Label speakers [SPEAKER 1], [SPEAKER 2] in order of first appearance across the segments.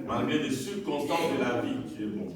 [SPEAKER 1] Malgré les circonstances de la vie, tu es bon.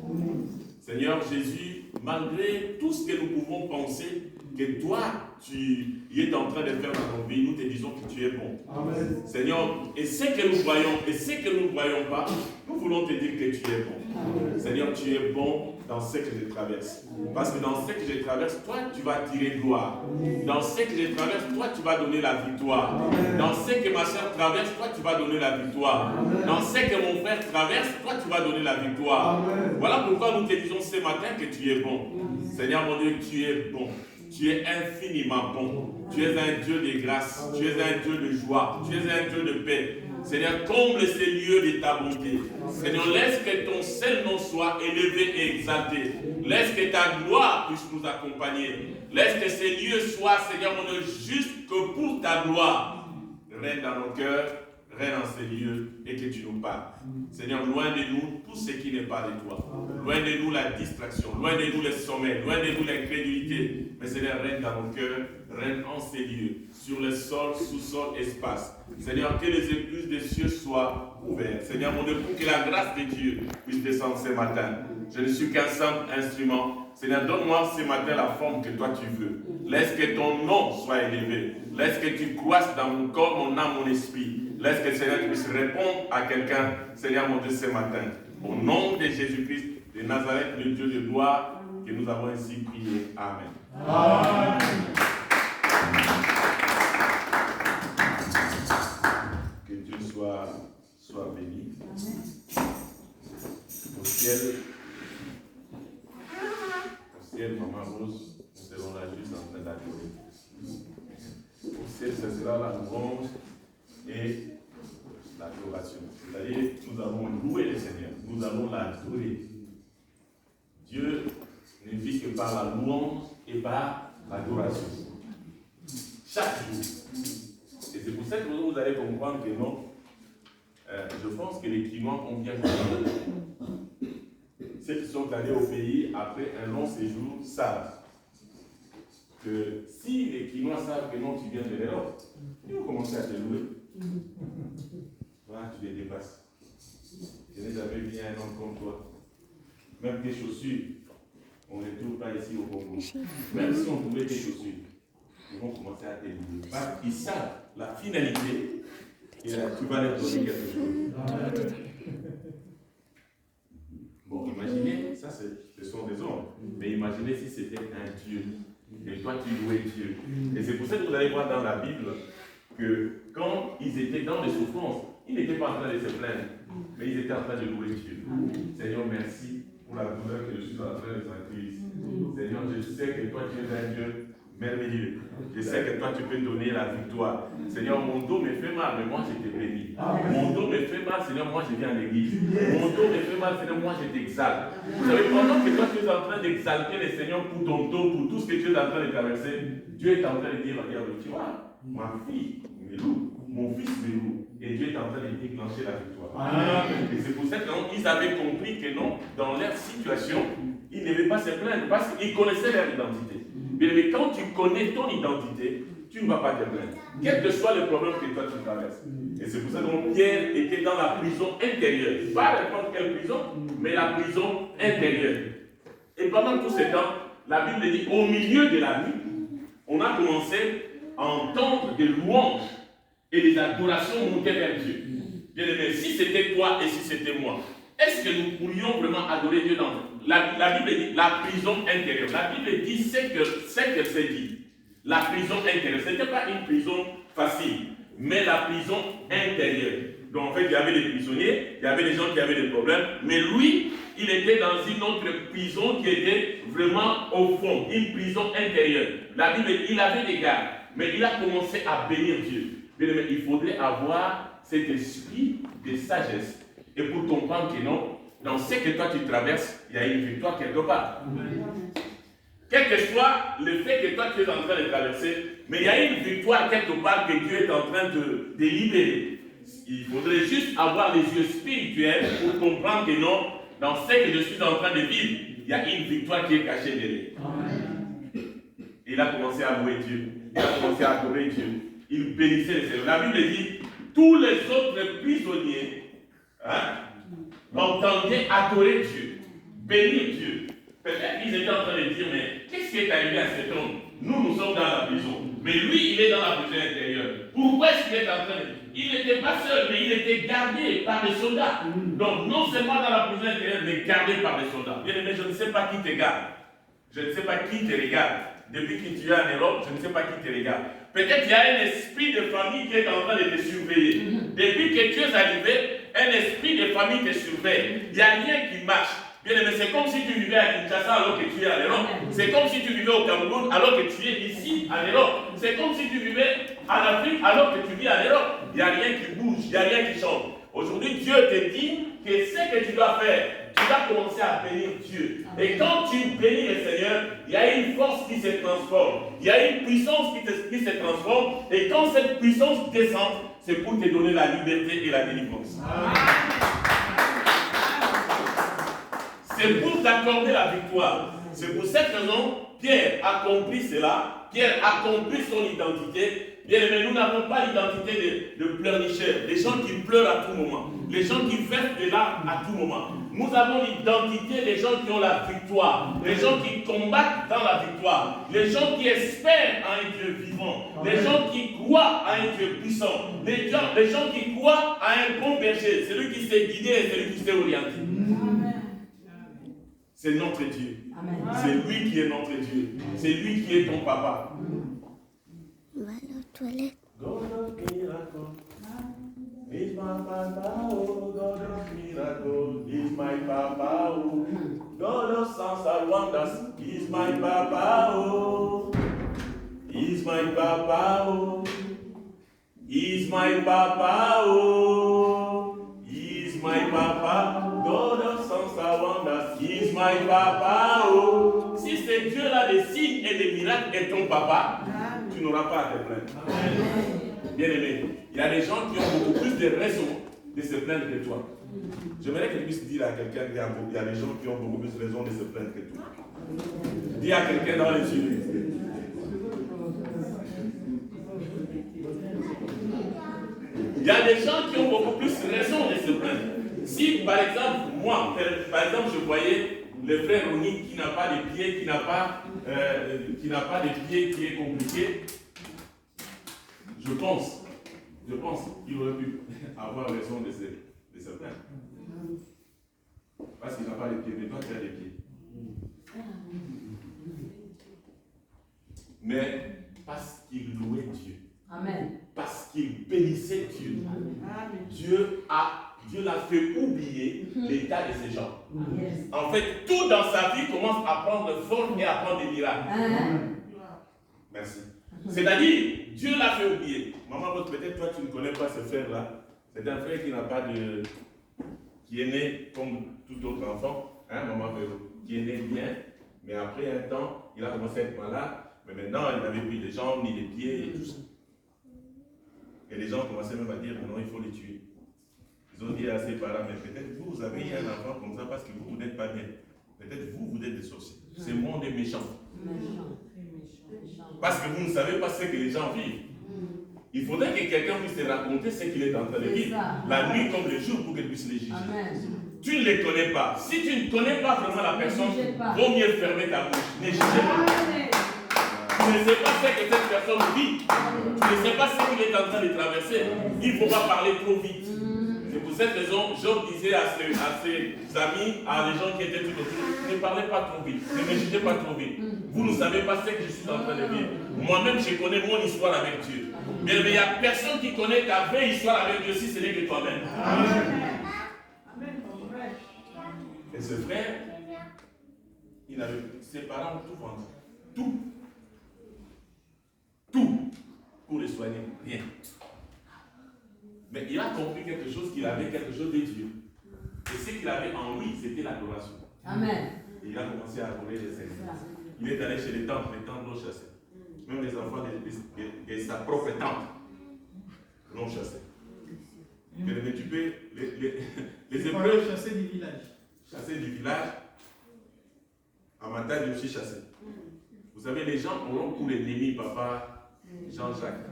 [SPEAKER 1] Seigneur Jésus, malgré tout ce que nous pouvons penser que toi, tu es en train de faire dans nos vies, nous te disons que tu es bon. Amen. Seigneur, et ce que nous voyons, et ce que nous ne voyons pas, nous voulons te dire que tu es bon. Amen. Seigneur, tu es bon dans ce que je traverse. Parce que dans ce que je traverse, toi, tu vas tirer gloire. Dans ce que je traverse, toi, tu vas donner la victoire. Amen. Dans ce que ma soeur traverse, toi, tu vas donner la victoire. Amen. Dans ce que mon frère traverse, toi, tu vas donner la victoire. Amen. Voilà pourquoi nous te disons ce matin que tu es bon. Seigneur mon Dieu, tu es bon. Tu es infiniment bon. Tu es un Dieu de grâce. Tu es un Dieu de joie. Tu es un Dieu de paix. Seigneur, comble ces lieux de ta bonté. Seigneur, laisse que ton seul nom soit élevé et exalté. Laisse que ta gloire puisse nous accompagner. Laisse que ces lieux soient, Seigneur mon Dieu, juste que pour ta gloire. Règne dans nos cœurs, règne dans ces lieux et que tu nous parles. Seigneur, loin de nous tout ce qui n'est pas de toi. Loin de nous la distraction, loin de nous les sommets, loin de nous l'incrédulité. Mais Seigneur, règne dans nos cœurs, règne en ces lieux, sur le sol, sous-sol, espace. Seigneur, que les écluses des cieux soient ouvertes. Seigneur, mon Dieu, pour que la grâce de Dieu puisse descendre ce matin. Je ne suis qu'un simple instrument. Seigneur, donne-moi ce matin la forme que toi tu veux. Laisse que ton nom soit élevé. Laisse que tu croisses dans mon corps, mon âme, mon esprit. Laisse que Seigneur tu puisses répondre à quelqu'un, Seigneur mon Dieu, ce matin. Au nom de Jésus-Christ de Nazareth, le Dieu de gloire, que nous avons ainsi prié. Amen. Amen. Que Dieu soit béni. Au ciel, Maman Rose, nous serons là juste en train d'adorer. Au ciel, ce sera la louange et l'adoration. C'est-à-dire, nous allons louer le Seigneur, nous allons l'adorer. Dieu ne vit que par la louange et par l'adoration. Chaque jour. Et c'est pour ça que vous allez comprendre que non, je pense que les Quinois ont bien compris. Ceux qui sont allés au pays après un long séjour savent que si les Quinois savent que non, tu viens de l'Europe, ils vont commencer à te louer. Voilà, tu les dépasses. Je n'ai jamais vu un homme comme toi. Même tes chaussures, on ne les trouve pas ici au Congo. Même si on trouvait tes chaussures, ils vont commencer à te louer. Parce qu'ils savent la finalité et là, tu vas leur donner quelque chose. Bon, imaginez, ça ce sont des hommes, mais imaginez si c'était un Dieu. Et toi, tu louais Dieu. Et c'est pour ça que vous allez voir dans la Bible que quand ils étaient dans les souffrances, ils n'étaient pas en train de se plaindre, mais ils étaient en train de louer Dieu. Seigneur, merci pour la douleur que je suis en train de sentir. Seigneur, je sais que toi, tu es un Dieu merveilleux. Je sais que toi, tu peux donner la victoire. Seigneur, mon dos me fait mal, mais moi, je te bénis. Mon dos me fait mal, Seigneur, moi, je viens à l'église. Mon dos me fait mal, Seigneur, moi, je t'exalte. Vous savez, pendant que toi, tu es en train d'exalter le Seigneur pour ton dos, pour tout ce que tu es en train de traverser, Dieu est en train de dire, regarde, tu vois, ma fille me loue, mon fils me loue. Et Dieu est en train de déclencher la victoire. Et c'est pour ça qu'ils avaient compris que non, dans leur situation, ils ne devaient pas se plaindre parce qu'ils connaissaient leur identité. Mais quand tu connais ton identité, tu ne vas pas te plaindre. Quel que soit le problème que toi tu traverses. Et c'est pour ça que Pierre était dans la prison intérieure. Pas n'importe quelle prison, mais la prison intérieure. Et pendant tout ce temps, la Bible dit, au milieu de la nuit, on a commencé à entendre des louanges et des adorations montaient vers Dieu. Bien aimé, si c'était toi et si c'était moi, est-ce que nous pourrions vraiment adorer Dieu dans la Bible dit la prison intérieure. La Bible dit ce que c'est dit. La prison intérieure. Ce n'était pas une prison facile, mais la prison intérieure. Donc en fait, il y avait des prisonniers, il y avait des gens qui avaient des problèmes, mais lui, il était dans une autre prison qui était vraiment au fond, une prison intérieure. La Bible, il avait des gardes, mais il a commencé à bénir Dieu. Bien aimé, il faudrait avoir cet esprit de sagesse. Et pour comprendre que non, dans ce que toi tu traverses, il y a une victoire quelque part. Quel que soit le fait que toi tu es en train de traverser, mais il y a une victoire quelque part que Dieu est en train de libérer. Il faudrait juste avoir les yeux spirituels pour comprendre que non, dans ce que je suis en train de vivre, il y a une victoire qui est cachée derrière. Il a commencé à louer Dieu. Il a commencé à adorer Dieu. Il bénissait le Seigneur. La Bible dit, tous les autres prisonniers entendaient adorer Dieu, bénir Dieu. Peut-être qu'ils étaient en train de dire, mais qu'est-ce qui est arrivé à cet homme? Nous sommes dans la prison. Mais lui, il est dans la prison intérieure. Pourquoi est-ce qu'il est en train de... Il n'était pas seul, mais il était gardé par des soldats. Donc, non seulement dans la prison intérieure, mais gardé par des soldats. Bien aimé, je ne sais pas qui te garde. Je ne sais pas qui te regarde. Depuis que tu es en Europe, je ne sais pas qui te regarde. Peut-être qu'il y a un esprit de famille qui est en train de te surveiller. Depuis que tu es arrivé, un esprit de famille te surveille. Il n'y a rien qui marche. Bien aimé, c'est comme si tu vivais à Kinshasa alors que tu es en Europe. C'est comme si tu vivais au Cameroun alors que tu es ici en Europe. C'est comme si tu vivais en Afrique alors que tu vis en Europe. Il n'y a rien qui bouge, il n'y a rien qui change. Aujourd'hui, Dieu te dit que ce que tu dois faire, tu vas commencer à bénir Dieu. Et quand tu bénis le Seigneur, il y a une force qui se transforme. Il y a une puissance qui se transforme. Et quand cette puissance descend, c'est pour te donner la liberté et la délivrance. C'est pour t'accorder la victoire. C'est pour cette raison, Pierre accomplit cela. Pierre accomplit son identité. Bien aimé, nous n'avons pas l'identité de pleurnicheurs, des gens qui pleurent à tout moment, les gens qui versent de larmes à tout moment. Nous avons l'identité des gens qui ont la victoire, les gens qui combattent dans la victoire, les gens qui espèrent à un Dieu vivant, les gens qui croient à un Dieu puissant, les gens qui croient à un bon berger, celui qui s'est guidé et celui qui s'est orienté. C'est notre Dieu. C'est lui qui est notre Dieu. C'est lui qui est ton papa.
[SPEAKER 2] Va aux toilettes.
[SPEAKER 1] God of miracle, is my papa, oh, God of miracle, is my papa, oh, God of signs and wonders, is my papa, oh, is my papa, oh, is my papa, oh, is my papa, God of signs and wonders, is my papa, oh. Si ce Dieu-là des signes et des miracles est ton papa, tu n'auras pas à te plaindre. Bien aimé, il y a des gens qui ont beaucoup plus de raisons de se plaindre que toi. J'aimerais que tu puisses dire à quelqu'un qu'il y a des gens qui ont beaucoup plus de raisons de se plaindre que toi. Dis à quelqu'un dans les yeux. Il y a des gens qui ont beaucoup plus de raisons de se plaindre. Si par exemple, moi, je voyais le frère Ronnie qui n'a pas de pieds, qui n'a pas de pieds, qui est compliqué, je pense qu'il aurait pu avoir raison de se plaindre. Parce qu'il n'a pas de pieds, mais toi tu as des pieds. Mais parce qu'il louait Dieu.
[SPEAKER 3] Amen.
[SPEAKER 1] Parce qu'il bénissait Dieu. Amen. Dieu l'a fait oublier l'état de ces gens. Yes. En fait, tout dans sa vie commence à prendre forme et à prendre des miracles. Merci. C'est-à-dire, Dieu l'a fait oublier. Maman, peut-être toi tu ne connais pas ce frère-là. C'est un frère qui est né comme tout autre enfant, maman Véro, qui est né bien, mais après un temps, il a commencé à être malade, mais maintenant il n'avait plus de jambes ni de pieds et tout ça. Et les gens commençaient même à dire, non, il faut les tuer. Ils ont dit à ses parents, mais peut-être vous avez eu un enfant comme ça parce que vous n'êtes pas bien. Peut-être vous êtes des sorciers. Ce monde est méchant. Parce que vous ne savez pas ce que les gens vivent. Il faudrait que quelqu'un puisse te raconter ce qu'il est en train de vivre. La nuit comme le jour pour qu'il puisse les juger. Amen. Tu ne les connais pas. Si tu ne connais pas vraiment la personne, vaut mieux fermer ta bouche. Ne jugez pas. Tu ne sais pas ce que cette personne vit. Tu ne sais pas ce qu'il est en train de traverser. Il ne faut pas parler trop vite. C'est pour cette raison, Job disait à ses amis, à les gens qui étaient tout autour, ne parlez pas trop vite, ne me jugez pas trop vite. Vous ne savez pas ce que je suis en train de vivre. Moi-même, je connais mon histoire avec Dieu. Mais il n'y a personne qui connaît ta vraie histoire avec Dieu si ce n'est que toi-même. Et ce frère, ses parents ont tout vendu. Tout. Pour le soigner. Rien. Mais il a compris quelque chose, qu'il avait quelque chose de Dieu. Et ce qu'il avait en lui, c'était l'adoration. Amen. Et il a commencé à adorer les Seigneurs. Il est allé chez les temples l'ont chassé. Même les enfants de sa propre tante l'ont chassé. Mais tu peux, les épreuves
[SPEAKER 3] chasser du village.
[SPEAKER 1] Chasser du village, en montagne aussi chasser. Vous savez, les gens auront pour l'ennemi, papa Jean-Jacques,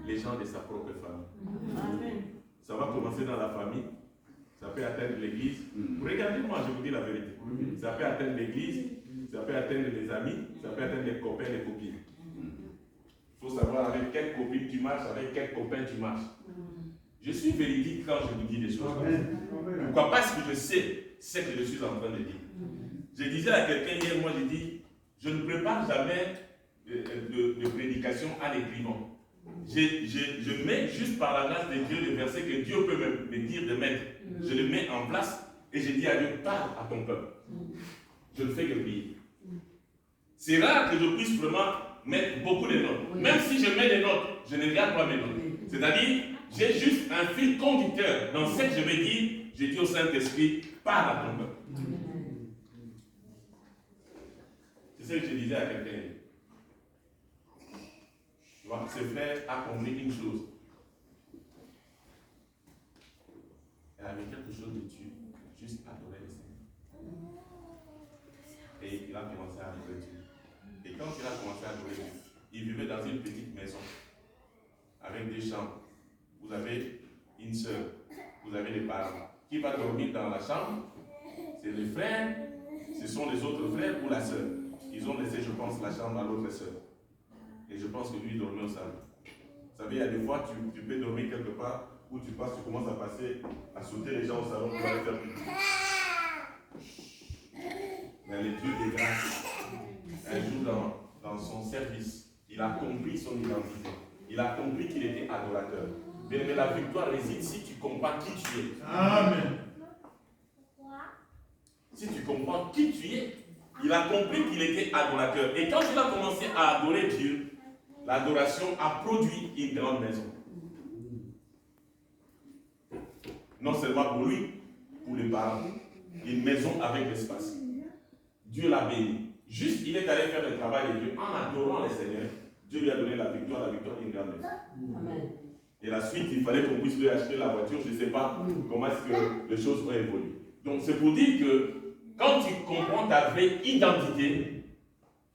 [SPEAKER 1] les gens de sa propre famille. Amen. Ça va commencer dans la famille, ça peut atteindre l'église. Regardez-moi, je vous dis la vérité. Ça peut atteindre l'église, ça peut atteindre les amis, ça peut atteindre les copains, les copines. Il faut savoir avec quelle copine tu marches, avec quel copain tu marches. Je suis véridique quand je vous dis des choses. Pourquoi? Parce que je sais ce que je suis en train de dire. Je disais à quelqu'un hier, moi j'ai dit, je ne prépare jamais de prédication en écrivant. Je mets juste par la grâce de Dieu le verset que Dieu peut me dire de mettre. Je le mets en place et je dis à Dieu, parle à ton peuple. Je ne fais que prier. C'est rare que je puisse vraiment mettre beaucoup de notes. Même si je mets des notes, je ne regarde pas mes notes. C'est-à-dire, j'ai juste un fil conducteur. Dans ce que je vais dire, je dis au Saint-Esprit, parle à ton peuple. C'est ce que je disais à quelqu'un. Ce frère a compris une chose. Il avait quelque chose de Dieu, juste adorer le Seigneur. Et il a commencé à adorer Dieu. Et quand il a commencé à adorer Dieu, il vivait dans une petite maison avec des chambres. Vous avez une soeur, vous avez des parents. Qui va dormir dans la chambre? C'est les frères, ce sont les autres frères ou la soeur. Ils ont laissé, je pense, la chambre à l'autre soeur. Et je pense que lui, il dormait au salon. Vous savez, il y a des fois, tu peux dormir quelque part où tu passes, tu commences à passer, à sauter les gens au salon pour aller faire pipi. Mais le Dieu des grâces, un jour dans son service, il a compris son identité. Il a compris qu'il était adorateur. Mais la victoire réside si tu comprends qui tu es. Amen. Si tu comprends qui tu es, il a compris qu'il était adorateur. Et quand il a commencé à adorer Dieu, l'adoration a produit une grande maison. Non seulement pour lui, pour les parents. Une maison avec l'espace. Dieu l'a béni. Juste, il est allé faire le travail de Dieu en adorant le Seigneur. Dieu lui a donné la victoire d'une grande maison. Amen. Et la suite, il fallait qu'on puisse lui acheter la voiture. Je ne sais pas comment est-ce que les choses vont évoluer. Donc, c'est pour dire que quand tu comprends ta vraie identité,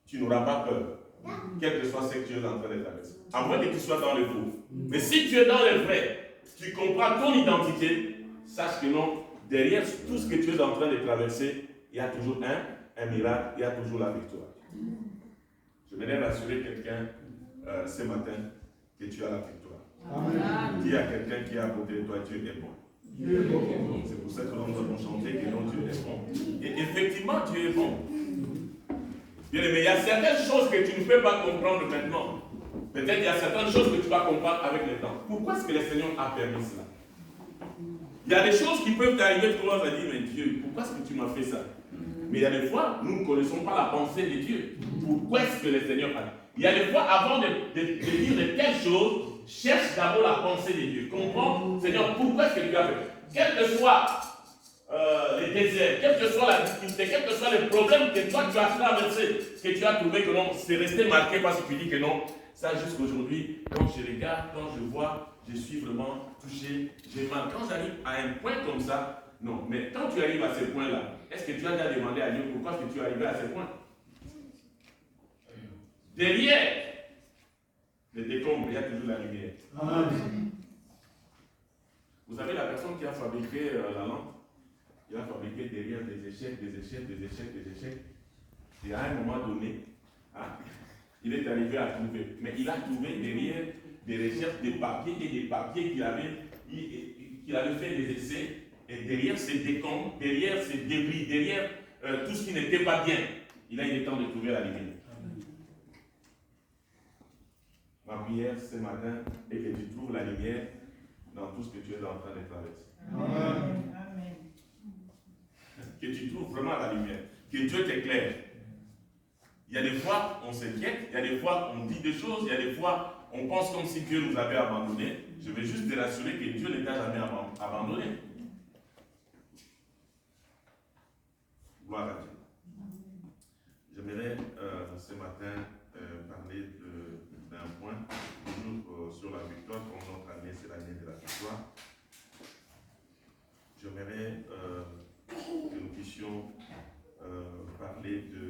[SPEAKER 1] tu n'auras pas peur. Quel que soit ce que tu es en train de traverser. À moins que tu sois dans le faux. Mais si tu es dans le vrai, tu comprends ton identité, sache que non, derrière tout ce que tu es en train de traverser, il y a toujours un miracle, il y a toujours la victoire. Je voudrais rassurer quelqu'un ce matin que tu as la victoire. Amen. Dis à quelqu'un qui est à côté de toi, Dieu est bon. C'est pour ça que nous avons chanté que non, Dieu est bon. Et effectivement, Dieu est bon. Bien aimé, il y a certaines choses que tu ne peux pas comprendre maintenant. Peut-être il y a certaines choses que tu vas comprendre avec le temps. Pourquoi est-ce que le Seigneur a permis cela? Il y a des choses qui peuvent t'arriver, tu commences à dire, mais Dieu, pourquoi est-ce que tu m'as fait ça? Mais il y a des fois, nous ne connaissons pas la pensée de Dieu. Pourquoi est-ce que le Seigneur a dit? Il y a des fois, avant de dire de telles choses, cherche d'abord la pensée de Dieu. Comprends, Seigneur, pourquoi est-ce que tu as fait? Quel que soit les déserts, quelle que soit la difficulté, quel que soit le problème que toi tu as traversé, que tu as trouvé que non, c'est resté marqué parce que tu dis que non, ça jusqu'aujourd'hui, quand je regarde, quand je vois, je suis vraiment touché, j'ai mal. Quand j'arrive à un point comme ça, non, mais quand tu arrives à ce point-là, est-ce que tu as déjà demandé à Dieu pourquoi est-ce que tu es arrivé à ce point? Derrière les décombres, il y a toujours la lumière. Amen. Vous savez, la personne qui a fabriqué la lampe, il a fabriqué derrière des échecs. Et à un moment donné, il est arrivé à trouver. Mais il a trouvé derrière des recherches, des papiers et des papiers qu'il avait fait des essais. Et derrière ces décombres, derrière ces débris, derrière tout ce qui n'était pas bien, il a eu le temps de trouver la lumière. Ma prière ce matin est que tu trouves la lumière dans tout ce que tu es en train de traverser. Amen. Que tu trouves vraiment la lumière. Que Dieu t'éclaire. Il y a des fois, on s'inquiète, il y a des fois, on dit des choses, il y a des fois, on pense comme si Dieu nous avait abandonnés. Je veux juste te rassurer que Dieu ne t'a jamais abandonné. Gloire à Dieu. J'aimerais ce matin parler d'un point, toujours sur la victoire, comme notre année, c'est l'année de la victoire. J'aimerais que nous puissions parler de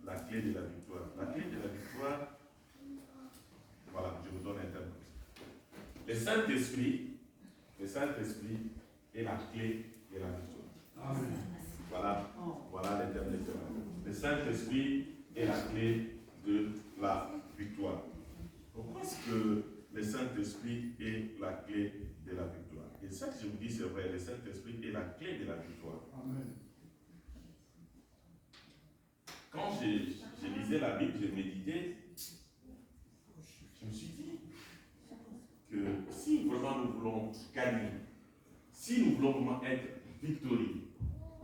[SPEAKER 1] la clé de la victoire. La clé de la victoire, voilà, je vous donne un terme. Le Saint-Esprit est la clé de la victoire. Amen. Voilà les termes de terme. Le Saint-Esprit est la clé de la victoire. Pourquoi est-ce que le Saint-Esprit est la clé de la victoire? Et ça que je vous dis, c'est vrai, le Saint-Esprit est la clé de la victoire. Amen. Quand je lisais la Bible, je méditais, je me suis dit que si vraiment nous voulons gagner, si nous voulons vraiment être victorieux,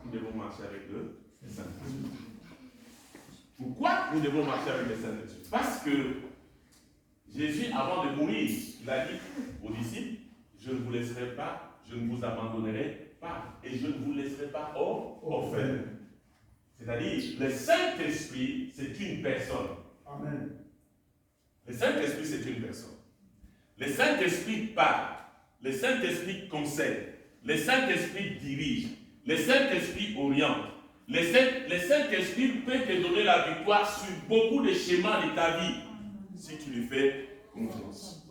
[SPEAKER 1] nous devons marcher avec le Saint-Esprit. Pourquoi nous devons marcher avec le Saint-Esprit? Parce que Jésus, avant de mourir, il a dit aux disciples, je ne vous laisserai pas, je ne vous abandonnerai pas, et je ne vous laisserai pas orphelins. C'est-à-dire, le Saint-Esprit, c'est une personne. Amen. Le Saint-Esprit, c'est une personne. Le Saint-Esprit parle. Le Saint-Esprit conseille. Le Saint-Esprit dirige. Le Saint-Esprit oriente. Le Saint-Esprit peut te donner la victoire sur beaucoup de schémas de ta vie, si tu lui fais confiance.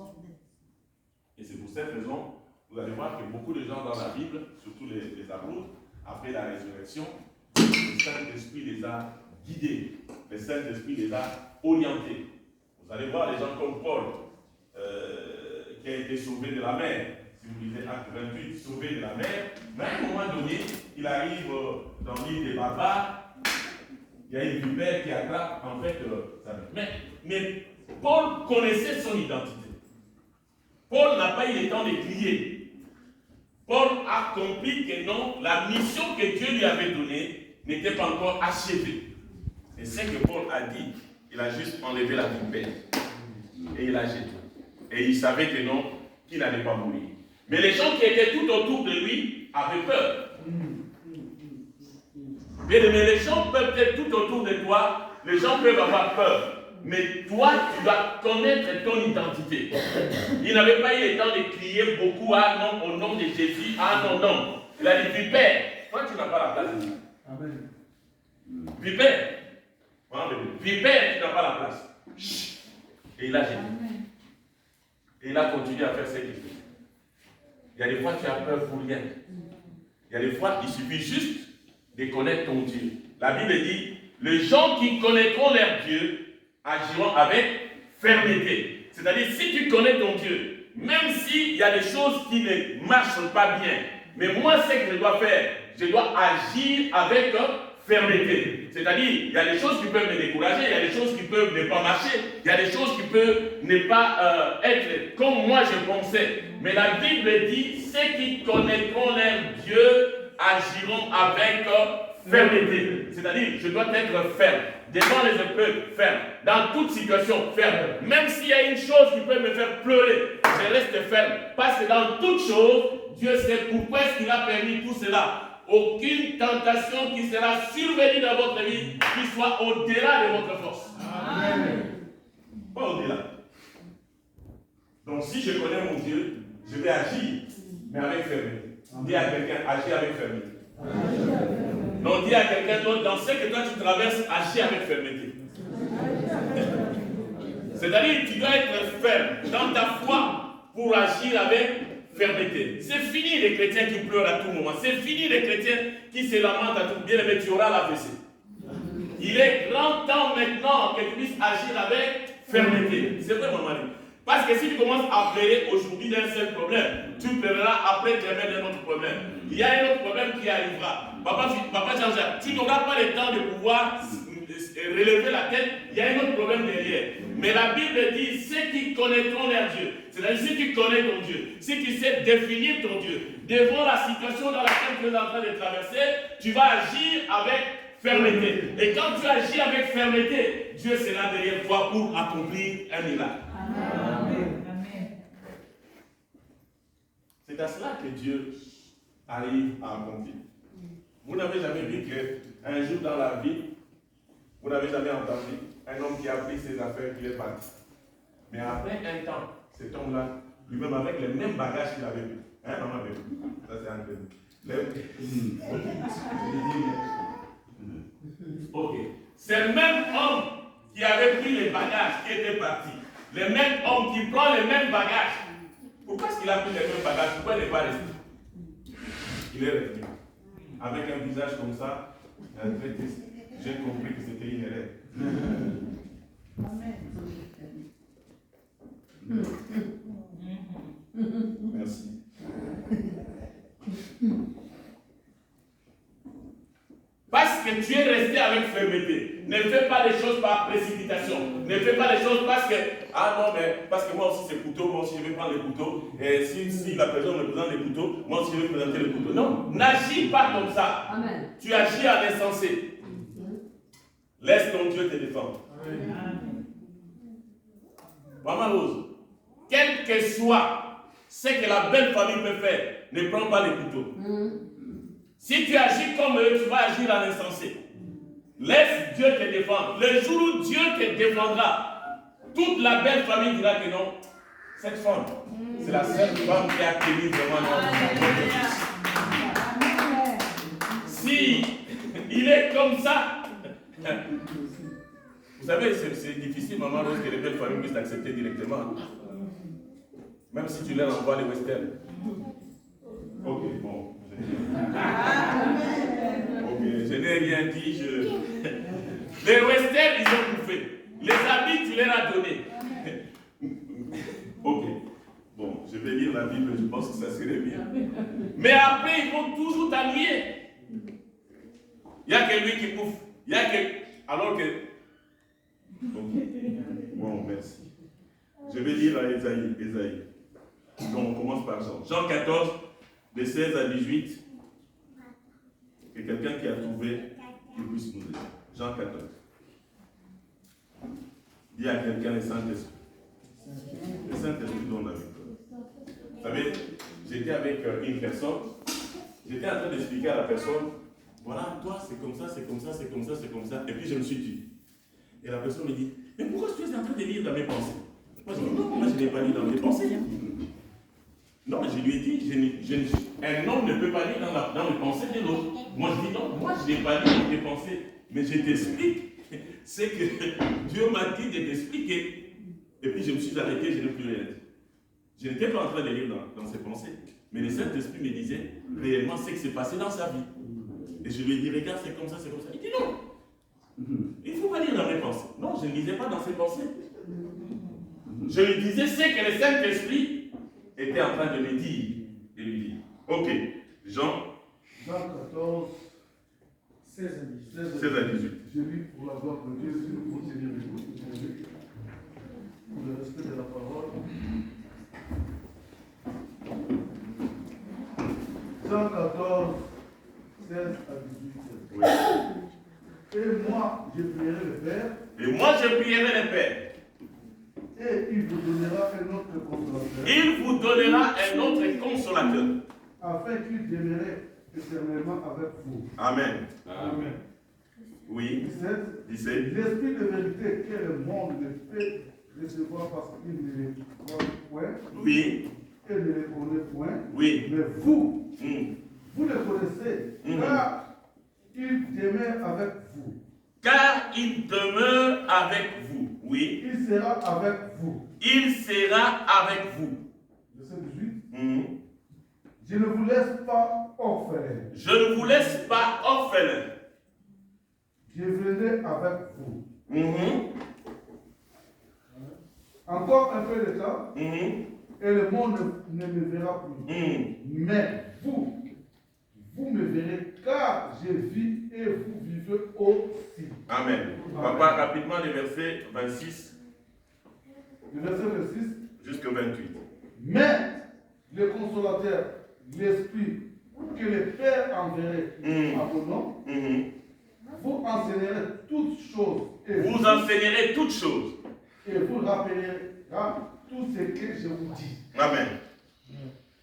[SPEAKER 1] Et c'est pour cette raison, vous allez voir que beaucoup de gens dans la Bible, surtout les apôtres, après la résurrection, le Saint-Esprit les a guidés. Le Saint-Esprit les a orientés. Vous allez voir les gens comme Paul, qui a été sauvé de la mer. Si vous lisez Acte 28, sauvé de la mer, mais à un moment donné, il arrive dans l'île des barbares, il y a une vipère qui attrape en fait sa vie. Mais Paul connaissait son identité. Paul n'a pas eu le temps de crier. Paul a compris que non, la mission que Dieu lui avait donnée n'était pas encore achevée. Et c'est ce que Paul a dit. Il a juste enlevé la vipère. Et il a jeté. Et il savait que non, qu'il n'allait pas mourir. Mais les gens qui étaient tout autour de lui avaient peur. Mais les gens peuvent être tout autour de toi, les gens peuvent avoir peur. Mais toi, tu dois connaître ton identité. Il n'avait pas eu le temps de crier beaucoup non, au nom de Jésus. Ah non, non. Il a dit, vipère, toi tu n'as pas la place. Amen. Vipère. Vipère, tu n'as pas la place. Chut. Et il a jeté. Et il a continué à faire ce qu'il fait. Il y a des fois, tu as peur pour rien. Il y a des fois, il suffit juste de connaître ton Dieu. La Bible dit, les gens qui connaîtront leur Dieu agiront avec fermeté. C'est-à-dire, si tu connais ton Dieu, même s'il y a des choses qui ne marchent pas bien, mais moi, ce que je dois faire, je dois agir avec fermeté. C'est-à-dire, il y a des choses qui peuvent me décourager, il y a des choses qui peuvent ne pas marcher, il y a des choses qui peuvent ne pas être comme moi je pensais. Mais la Bible dit, ceux qui connaîtront leur Dieu agiront avec fermeté. C'est-à-dire, je dois être ferme. Devant les épreuves, ferme. Dans toute situation, ferme. Même s'il y a une chose qui peut me faire pleurer, je reste ferme. Parce que dans toute chose, Dieu sait pourquoi est-ce qu'il a permis tout cela. Aucune tentation qui sera survenue dans votre vie qui soit au-delà de votre force. Amen. Pas au-delà. Donc si je connais mon Dieu, je vais agir, mais avec fermeté. Dis à quelqu'un, agis avec fermeté. Non, dis à quelqu'un d'autre, dans ce que toi tu traverses, agis avec fermeté. C'est-à-dire, tu dois être ferme dans ta foi pour agir avec fermeté. C'est fini les chrétiens qui pleurent à tout moment. C'est fini les chrétiens qui se lamentent à tout bien, mais tu auras la l'AVC. Il est grand temps maintenant que tu puisses agir avec fermeté. C'est vrai, mon mari. Parce que si tu commences à pleurer aujourd'hui d'un seul problème, tu pleureras après demain d'un autre problème. Il y a un autre problème qui arrivera. Papa Jean-Jacques, tu n'auras pas le temps de pouvoir relever la tête, il y a un autre problème derrière. Mais la Bible dit, ceux qui connaîtront leur Dieu, c'est-à-dire ceux qui connaissent ton Dieu, ceux qui savent définir ton Dieu, devant la situation dans laquelle tu es en train de traverser, tu vas agir avec fermeté. Et quand tu agis avec fermeté, Dieu sera derrière toi pour accomplir un miracle. Amen. C'est à cela que Dieu arrive à accomplir. Vous n'avez jamais vu qu'un jour dans la vie, vous n'avez jamais entendu un homme qui a pris ses affaires qui est parti. Mais après un temps, cet homme-là, lui-même avec les mêmes bagages qu'il avait pris. Hein, maman avait pris. Ça c'est un peu. Ok. C'est le même homme qui avait pris les bagages, qui était parti. Le même homme qui prend les mêmes bagages. Pourquoi est-ce qu'il a pris les mêmes bagages? Pourquoi il n'est pas resté? Il est revenu. Avec un visage comme ça, très triste. J'ai compris que c'était une erreur. Merci. Parce que tu es resté avec fermeté. Ne fais pas les choses par précipitation. Ne fais pas les choses parce que, ah non, mais parce que moi aussi c'est couteau, moi aussi je vais prendre les couteaux. Et si la personne me présente les couteaux, moi aussi je vais présenter les couteaux. Non, n'agis pas comme ça. Amen. Tu agis à l'insensé. Laisse ton Dieu te défendre. Amen. Maman Rose, quel que soit ce que la belle famille peut faire, ne prends pas les couteaux. Si tu agis comme eux, tu vas agir à l'insensé. Laisse Dieu te défendre. Le jour où Dieu te défendra, toute la belle famille dira que non, cette femme, c'est la seule femme qui a tenu vraiment notre fils. Si il est comme ça, vous savez, c'est difficile, maman, lorsque les belles familles puissent t'accepter directement. Même si tu leur envoies les westerns. Ok, bon. Ok, je n'ai rien dit. Les westerns, ils ont bouffé. Les habits, tu leur as donné. Ok. Bon, je vais lire la Bible, je pense que ça serait bien. Mais après, ils vont toujours t'ennuyer. Il n'y a que lui qui bouffe. Il y a que. Alors que. Okay. Bon, merci. Je vais lire à Ésaïe. Donc, on commence par Jean. Jean 14, de 16 à 18. Que quelqu'un qui a trouvé, qui puisse nous aider. Jean 14. Dis à quelqu'un le Saint-Esprit. Le Saint-Esprit donne la victoire. Vous savez, j'étais avec une personne. J'étais en train d'expliquer à la personne. Voilà, toi, c'est comme ça, c'est comme ça, c'est comme ça, c'est comme ça. Et puis je me suis dit. Et la personne me dit, mais pourquoi tu es en train de lire dans mes pensées? Moi, je dis, non, moi, je n'ai pas lu dans mes pensées. Non, je lui ai dit, un homme ne peut pas lire dans les pensées de l'autre. Moi, je dis, non, moi, je n'ai pas lu dans tes pensées. Mais je t'explique. C'est que Dieu m'a dit de t'expliquer. Et puis, je me suis arrêté, je n'ai plus rien dit. Je n'étais pas en train de lire dans ses pensées. Mais le Saint-Esprit me disait réellement ce qui s'est passé dans sa vie. Et je lui ai dit, regarde, c'est comme ça, c'est comme ça. Il dit non. Il ne faut pas lire dans mes pensées. Non, je ne lisais pas dans ses pensées. Je lui disais ce que le Saint-Esprit était en train de me dire. Et lui dire. Ok, Jean
[SPEAKER 3] 14, 16 à 18. Je lis pour la gloire de Dieu, si nous pouvons tenir debout. Pour le respect de la parole. Jean 14, 16 à 18. Oui. Et moi, je prierai le Père.
[SPEAKER 1] Et moi, je prierai le Père.
[SPEAKER 3] Et il vous donnera un autre consolateur.
[SPEAKER 1] Il vous donnera un autre consolateur.
[SPEAKER 3] Afin qu'il demeurait éternellement avec vous.
[SPEAKER 1] Amen.
[SPEAKER 3] Amen.
[SPEAKER 1] Oui. 17.
[SPEAKER 3] L'esprit de vérité que le monde ne peut recevoir parce qu'il ne le croit point.
[SPEAKER 1] Oui.
[SPEAKER 3] Et ne le connaît point.
[SPEAKER 1] Oui.
[SPEAKER 3] Mais vous, vous le connaissez. Car il demeure avec vous.
[SPEAKER 1] Car il demeure avec vous. Oui.
[SPEAKER 3] Il sera avec vous.
[SPEAKER 1] Il sera avec vous.
[SPEAKER 3] Verset 18. Je ne vous laisse pas orphelin.
[SPEAKER 1] Je ne vous laisse pas orphelin.
[SPEAKER 3] je viendrai avec vous.
[SPEAKER 1] Mhm.
[SPEAKER 3] Encore un peu de temps,
[SPEAKER 1] Mhm.
[SPEAKER 3] et le monde ne me verra plus.
[SPEAKER 1] Mhm.
[SPEAKER 3] Mais vous me verrez, car je vis et vous vivez aussi.
[SPEAKER 1] Amen. Papa, rapidement, les versets 26
[SPEAKER 3] Le verset 26.
[SPEAKER 1] jusqu'au 28.
[SPEAKER 3] Mais le consolateur, l'Esprit que le Père enverrait à vos noms, vous enseignerez toutes choses.
[SPEAKER 1] Vous enseignerez toutes choses.
[SPEAKER 3] Et vous rappellerez tout ce que je vous dis.
[SPEAKER 1] Amen.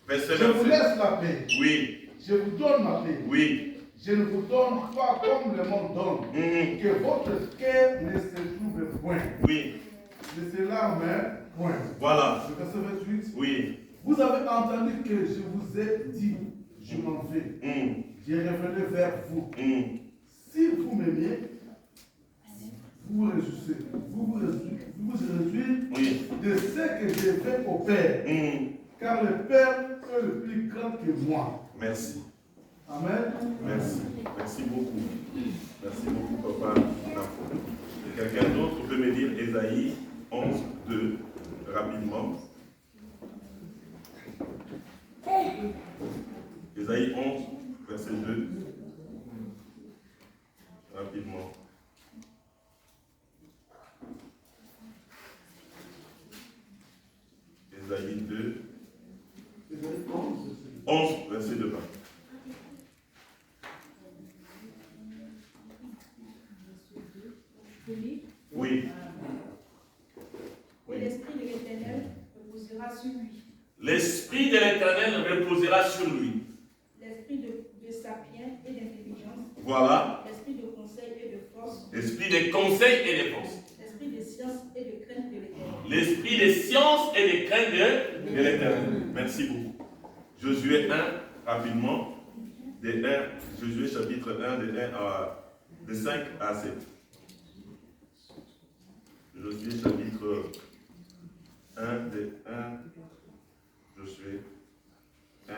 [SPEAKER 1] Verset
[SPEAKER 3] Je vous
[SPEAKER 1] 27.
[SPEAKER 3] laisse la paix.
[SPEAKER 1] Oui.
[SPEAKER 3] Je vous donne ma paix.
[SPEAKER 1] Oui.
[SPEAKER 3] Je ne vous donne pas comme le monde donne. Que votre cœur ne se trouble point.
[SPEAKER 1] Oui.
[SPEAKER 3] Laissez la main, point.
[SPEAKER 1] Voilà.
[SPEAKER 3] Le verset 28.
[SPEAKER 1] Oui.
[SPEAKER 3] Vous avez entendu que je vous ai dit, je m'en vais. Je reviendrai vers vous. Si vous m'aimez, vous vous réjouissez. Vous vous réjouissez de ce que j'ai fait au Père. Car le Père est le plus grand que moi.
[SPEAKER 1] Merci.
[SPEAKER 3] Amen.
[SPEAKER 1] Merci. Merci beaucoup. Merci beaucoup, papa. Quelqu'un d'autre peut me dire Ésaïe 11, 2, rapidement. Ésaïe 11, verset 2. Rapidement. Ésaïe 2. 11, verset 2. Oui.
[SPEAKER 4] Et l'Esprit de l'Éternel reposera sur lui.
[SPEAKER 1] L'Esprit de l'Éternel reposera sur lui.
[SPEAKER 4] L'Esprit de sapience et d'intelligence.
[SPEAKER 1] Voilà.
[SPEAKER 4] L'Esprit de conseil et de force.
[SPEAKER 1] L'Esprit de conseil et de force.
[SPEAKER 4] L'Esprit de science et de crainte de l'Éternel.
[SPEAKER 1] L'Esprit de science et de crainte de l'Éternel. Merci beaucoup. Josué 1, rapidement. Josué chapitre 1, de 5 à 7. Josué chapitre 1, Josué 1,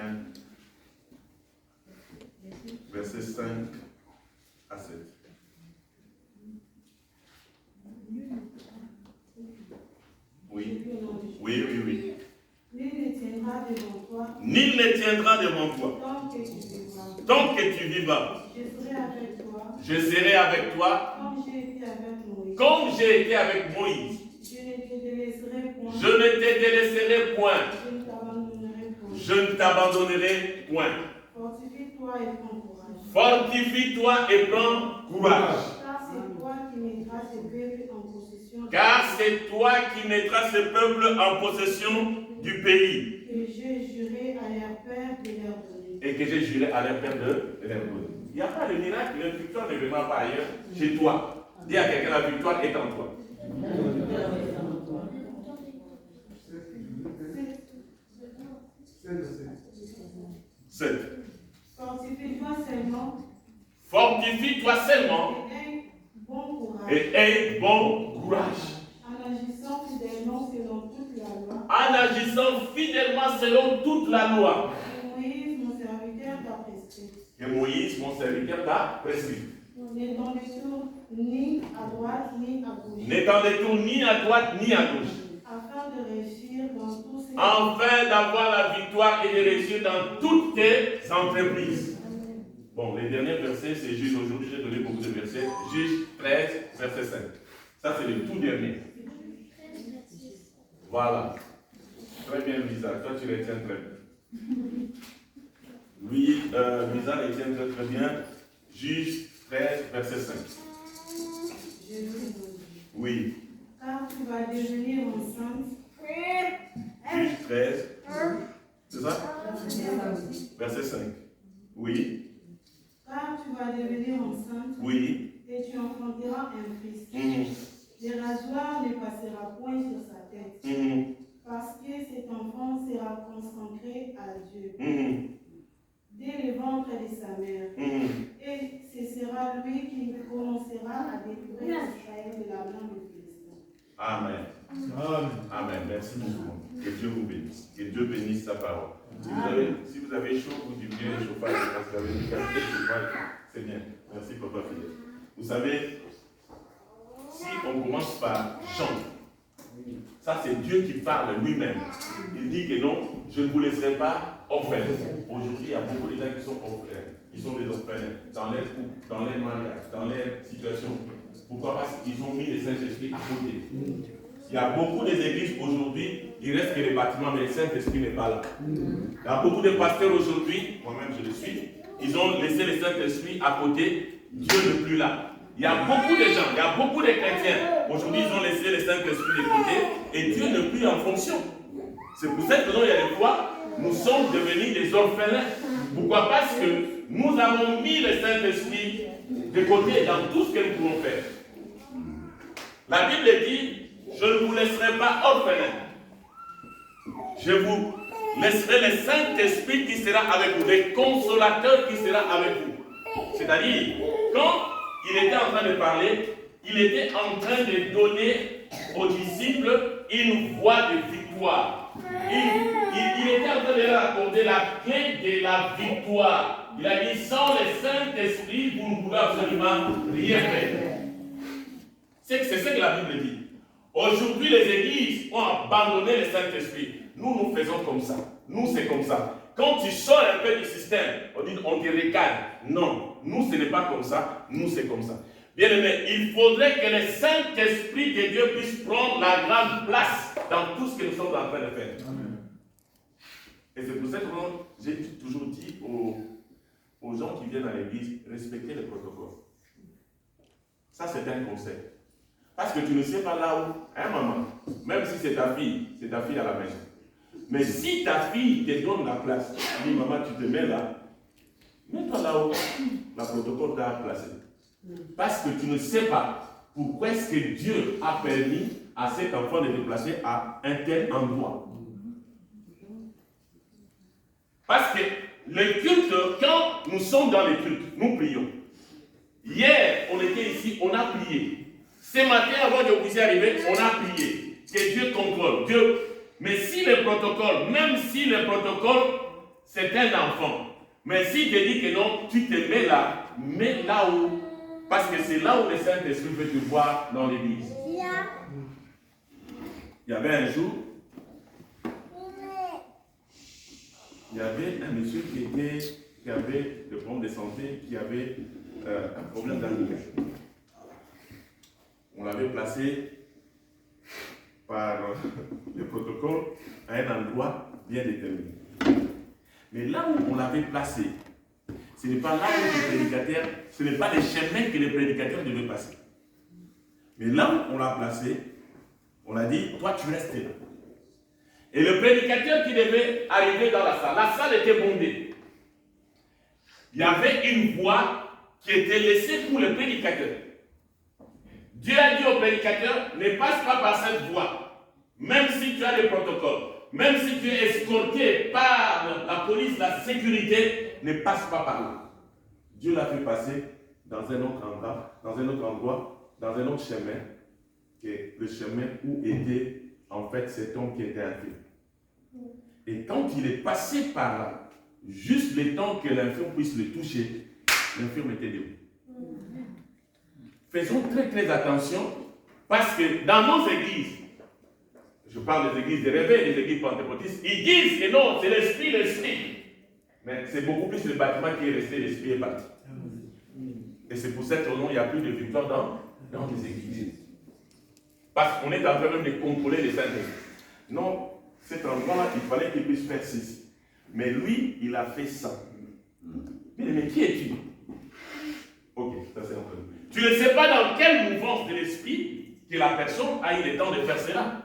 [SPEAKER 1] verset 5 à 7. Oui. Oui.
[SPEAKER 4] Nul ne tiendra devant toi.
[SPEAKER 1] Nul ne tiendra devant toi.
[SPEAKER 4] Tant que tu vivras.
[SPEAKER 1] Tant que tu vivras.
[SPEAKER 4] Je serai avec toi.
[SPEAKER 1] Je serai avec toi.
[SPEAKER 4] Comme j'ai été avec Moïse.
[SPEAKER 1] Comme j'ai été avec Moïse.
[SPEAKER 4] Je ne te délaisserai point.
[SPEAKER 1] Je ne te délaisserai point.
[SPEAKER 4] Je ne t'abandonnerai point.
[SPEAKER 1] Je ne t'abandonnerai point.
[SPEAKER 4] Fortifie-toi et prends courage.
[SPEAKER 1] Fortifie-toi et prends courage.
[SPEAKER 4] Car c'est toi qui mettras ce peuple en possession du pays.
[SPEAKER 1] Car c'est toi qui mettras ce peuple en possession du pays.
[SPEAKER 4] Que j'ai juré à leur père de leur donner.
[SPEAKER 1] Et que j'ai juré à leur père de leur donner. Il n'y a pas de miracle, la victoire ne viendra pas ailleurs, chez toi. Dis à quelqu'un, la victoire est en toi. 7.
[SPEAKER 4] Fortifie-toi seulement.
[SPEAKER 1] Fortifie-toi seulement. Et aie bon courage.
[SPEAKER 4] En agissant fidèlement selon toute la loi.
[SPEAKER 1] En agissant fidèlement selon toute la loi.
[SPEAKER 4] Que Moïse, mon serviteur, t'a prescrit.
[SPEAKER 1] Que Moïse, mon serviteur, t'a prescrit.
[SPEAKER 4] Ne t'en détourne ni à droite ni à gauche.
[SPEAKER 1] Ne t'en détourne ni à droite ni à gauche.
[SPEAKER 4] Afin de réussir dans tous ces...
[SPEAKER 1] Afin d'avoir la victoire et de réussir dans toutes tes entreprises. Bon, les derniers versets, c'est juste aujourd'hui, j'ai donné beaucoup de versets. Juge 13, verset 5. Ça, c'est le tout dernier. Voilà. Très bien, Lisa. Toi, tu les tiens très bien. Oui, Lisa les tient très, très bien. Juge 13, verset 5. Oui.
[SPEAKER 4] Car tu vas devenir enceinte.
[SPEAKER 1] Juge 13. C'est ça? Verset 5. Oui.
[SPEAKER 4] Car tu vas devenir enceinte.
[SPEAKER 1] Oui.
[SPEAKER 4] Et tu enfanteras un fils. Le rasoir ne passera point sur sa tête. Parce que cet enfant sera consacré à Dieu. Dès le ventre de sa mère. Et ce sera lui qui commencera à détruire Israël de la main de Philistin.
[SPEAKER 1] Amen. Amen. Merci beaucoup. Que Dieu vous bénisse. Que Dieu bénisse sa parole. Si vous avez chaud, vous diminuez le chauffage. Parce que vous avez dit le chauffage, c'est bien. Merci, papa Philippe. Vous savez, si on commence par Jean, ça c'est Dieu qui parle lui-même. Il dit que non, je ne vous laisserai pas orphelins. Aujourd'hui, il y a beaucoup de gens qui sont orphelins, qui sont des orphelins, dans leur couple, dans leur mariage, dans leur situation. Pourquoi? Parce qu'ils ont mis le Saint-Esprit à côté. Il y a beaucoup d'églises aujourd'hui, il reste que les bâtiments, mais le Saint-Esprit n'est pas là. Il y a beaucoup de pasteurs aujourd'hui, moi-même je le suis, ils ont laissé le Saint-Esprit à côté, Dieu n'est plus là. Il y a beaucoup de gens, il y a beaucoup de chrétiens, aujourd'hui ils ont laissé le Saint-Esprit de côté et Dieu n'est plus en fonction. C'est pour cette raison, il y a des fois, nous sommes devenus des orphelins. Pourquoi? Parce que nous avons mis le Saint-Esprit de côté dans tout ce que nous pouvons faire. La Bible dit, je ne vous laisserai pas orphelins. Je vous laisserai le Saint-Esprit qui sera avec vous, le consolateur qui sera avec vous. C'est-à-dire, quand il était en train de parler, il était en train de donner aux disciples une voie de victoire. Il était en train de leur accorder la clé de la victoire. Il a dit, sans le Saint-Esprit, vous ne pouvez absolument rien faire. C'est ce que la Bible dit. Aujourd'hui, les églises ont abandonné le Saint-Esprit. Nous faisons comme ça. Nous, c'est comme ça. Quand tu sors un peu du système, on dit, on te recadre. Non, nous, ce n'est pas comme ça. Nous, c'est comme ça. Bien aimé, il faudrait que le Saint-Esprit de Dieu puisse prendre la grande place dans tout ce que nous sommes en train de faire. Amen. Et c'est pour ça que j'ai toujours dit aux gens qui viennent à l'église, respectez les protocoles. Ça, c'est un conseil. Parce que tu ne sais pas là où, hein maman, même si c'est ta fille à la maison. Mais si ta fille te donne la place, dis maman, tu te mets là, mets-toi là où la protocole t'a placé. Parce que tu ne sais pas pourquoi est-ce que Dieu a permis à cet enfant de se placer à un tel endroit. Parce que le culte, quand nous sommes dans le culte, nous prions. Hier, on était ici, on a prié. Ce matin, avant que vous puissiez arriver, on a prié. Que Dieu contrôle. Dieu. Mais si le protocole, même si le protocole, c'est un enfant, mais si tu dis que non, tu te mets là où, parce que c'est là où le Saint-Esprit veut te voir dans l'église. Il y avait un jour, il y avait un monsieur qui avait des problèmes de santé, qui avait un problème d'handicap. On l'avait placé par le protocole à un endroit bien déterminé. Mais là où on l'avait placé, ce n'est pas là où le prédicateur, ce n'est pas les chemins que les prédicateurs devaient passer. Mais là où on l'a placé, on a dit, toi tu restes là. Et le prédicateur qui devait arriver dans la salle était bondée. Il y avait une voie qui était laissée pour le prédicateur. Dieu a dit au prédicateur, ne passe pas par cette voie, même si tu as des protocoles, même si tu es escorté par la police, la sécurité, ne passe pas par là. Dieu l'a fait passer dans un autre endroit, dans un autre chemin, que le chemin où était en fait cet homme qui était infirme. Et quand il est passé par là, juste le temps que l'infirme puisse le toucher, l'infirme était debout. Faisons très très attention, parce que dans nos églises, je parle des églises de réveil, des églises pentecôtistes, ils disent que non, c'est l'esprit. Mais c'est beaucoup plus le bâtiment qui est resté, l'esprit est parti. Et c'est pour cette raison qu'il n'y a plus de victoire dans les églises. Parce qu'on est en train même de contrôler les saints. Non, cet endroit-là, il fallait qu'il puisse faire ceci. Mais lui, il a fait ça. Mais qui es-tu? Ok, ça c'est entendu. Tu ne sais pas dans quelle mouvance de l'esprit que la personne a eu le temps de faire cela.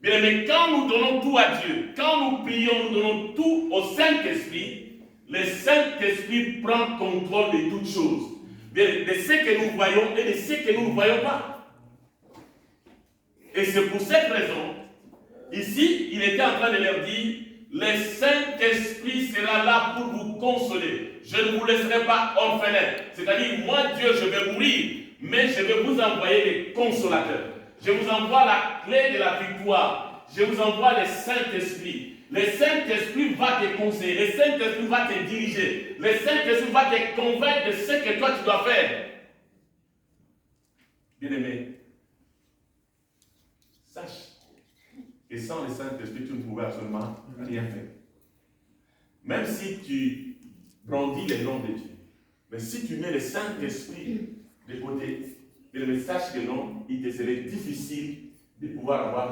[SPEAKER 1] Bien, mais quand nous donnons tout à Dieu, quand nous prions, nous donnons tout au Saint-Esprit, le Saint-Esprit prend contrôle de toutes choses. Bien, de ce que nous voyons et de ce que nous ne voyons pas. Et c'est pour cette raison, ici, il était en train de leur dire, le Saint-Esprit sera là pour vous consoler. Je ne vous laisserai pas orphelins. C'est-à-dire, moi, Dieu, je vais mourir, mais je vais vous envoyer les consolateurs. Je vous envoie la clé de la victoire. Je vous envoie le Saint-Esprit. Le Saint-Esprit va te conseiller. Le Saint-Esprit va te diriger. Le Saint-Esprit va te convaincre de ce que toi tu dois faire. Bien-aimé, sache que sans le Saint-Esprit, tu ne pouvais absolument rien faire. Même si tu brandis les noms de Dieu, mais si tu mets le Saint-Esprit de côté, bien-aimé, sache que non, il te serait difficile de pouvoir avoir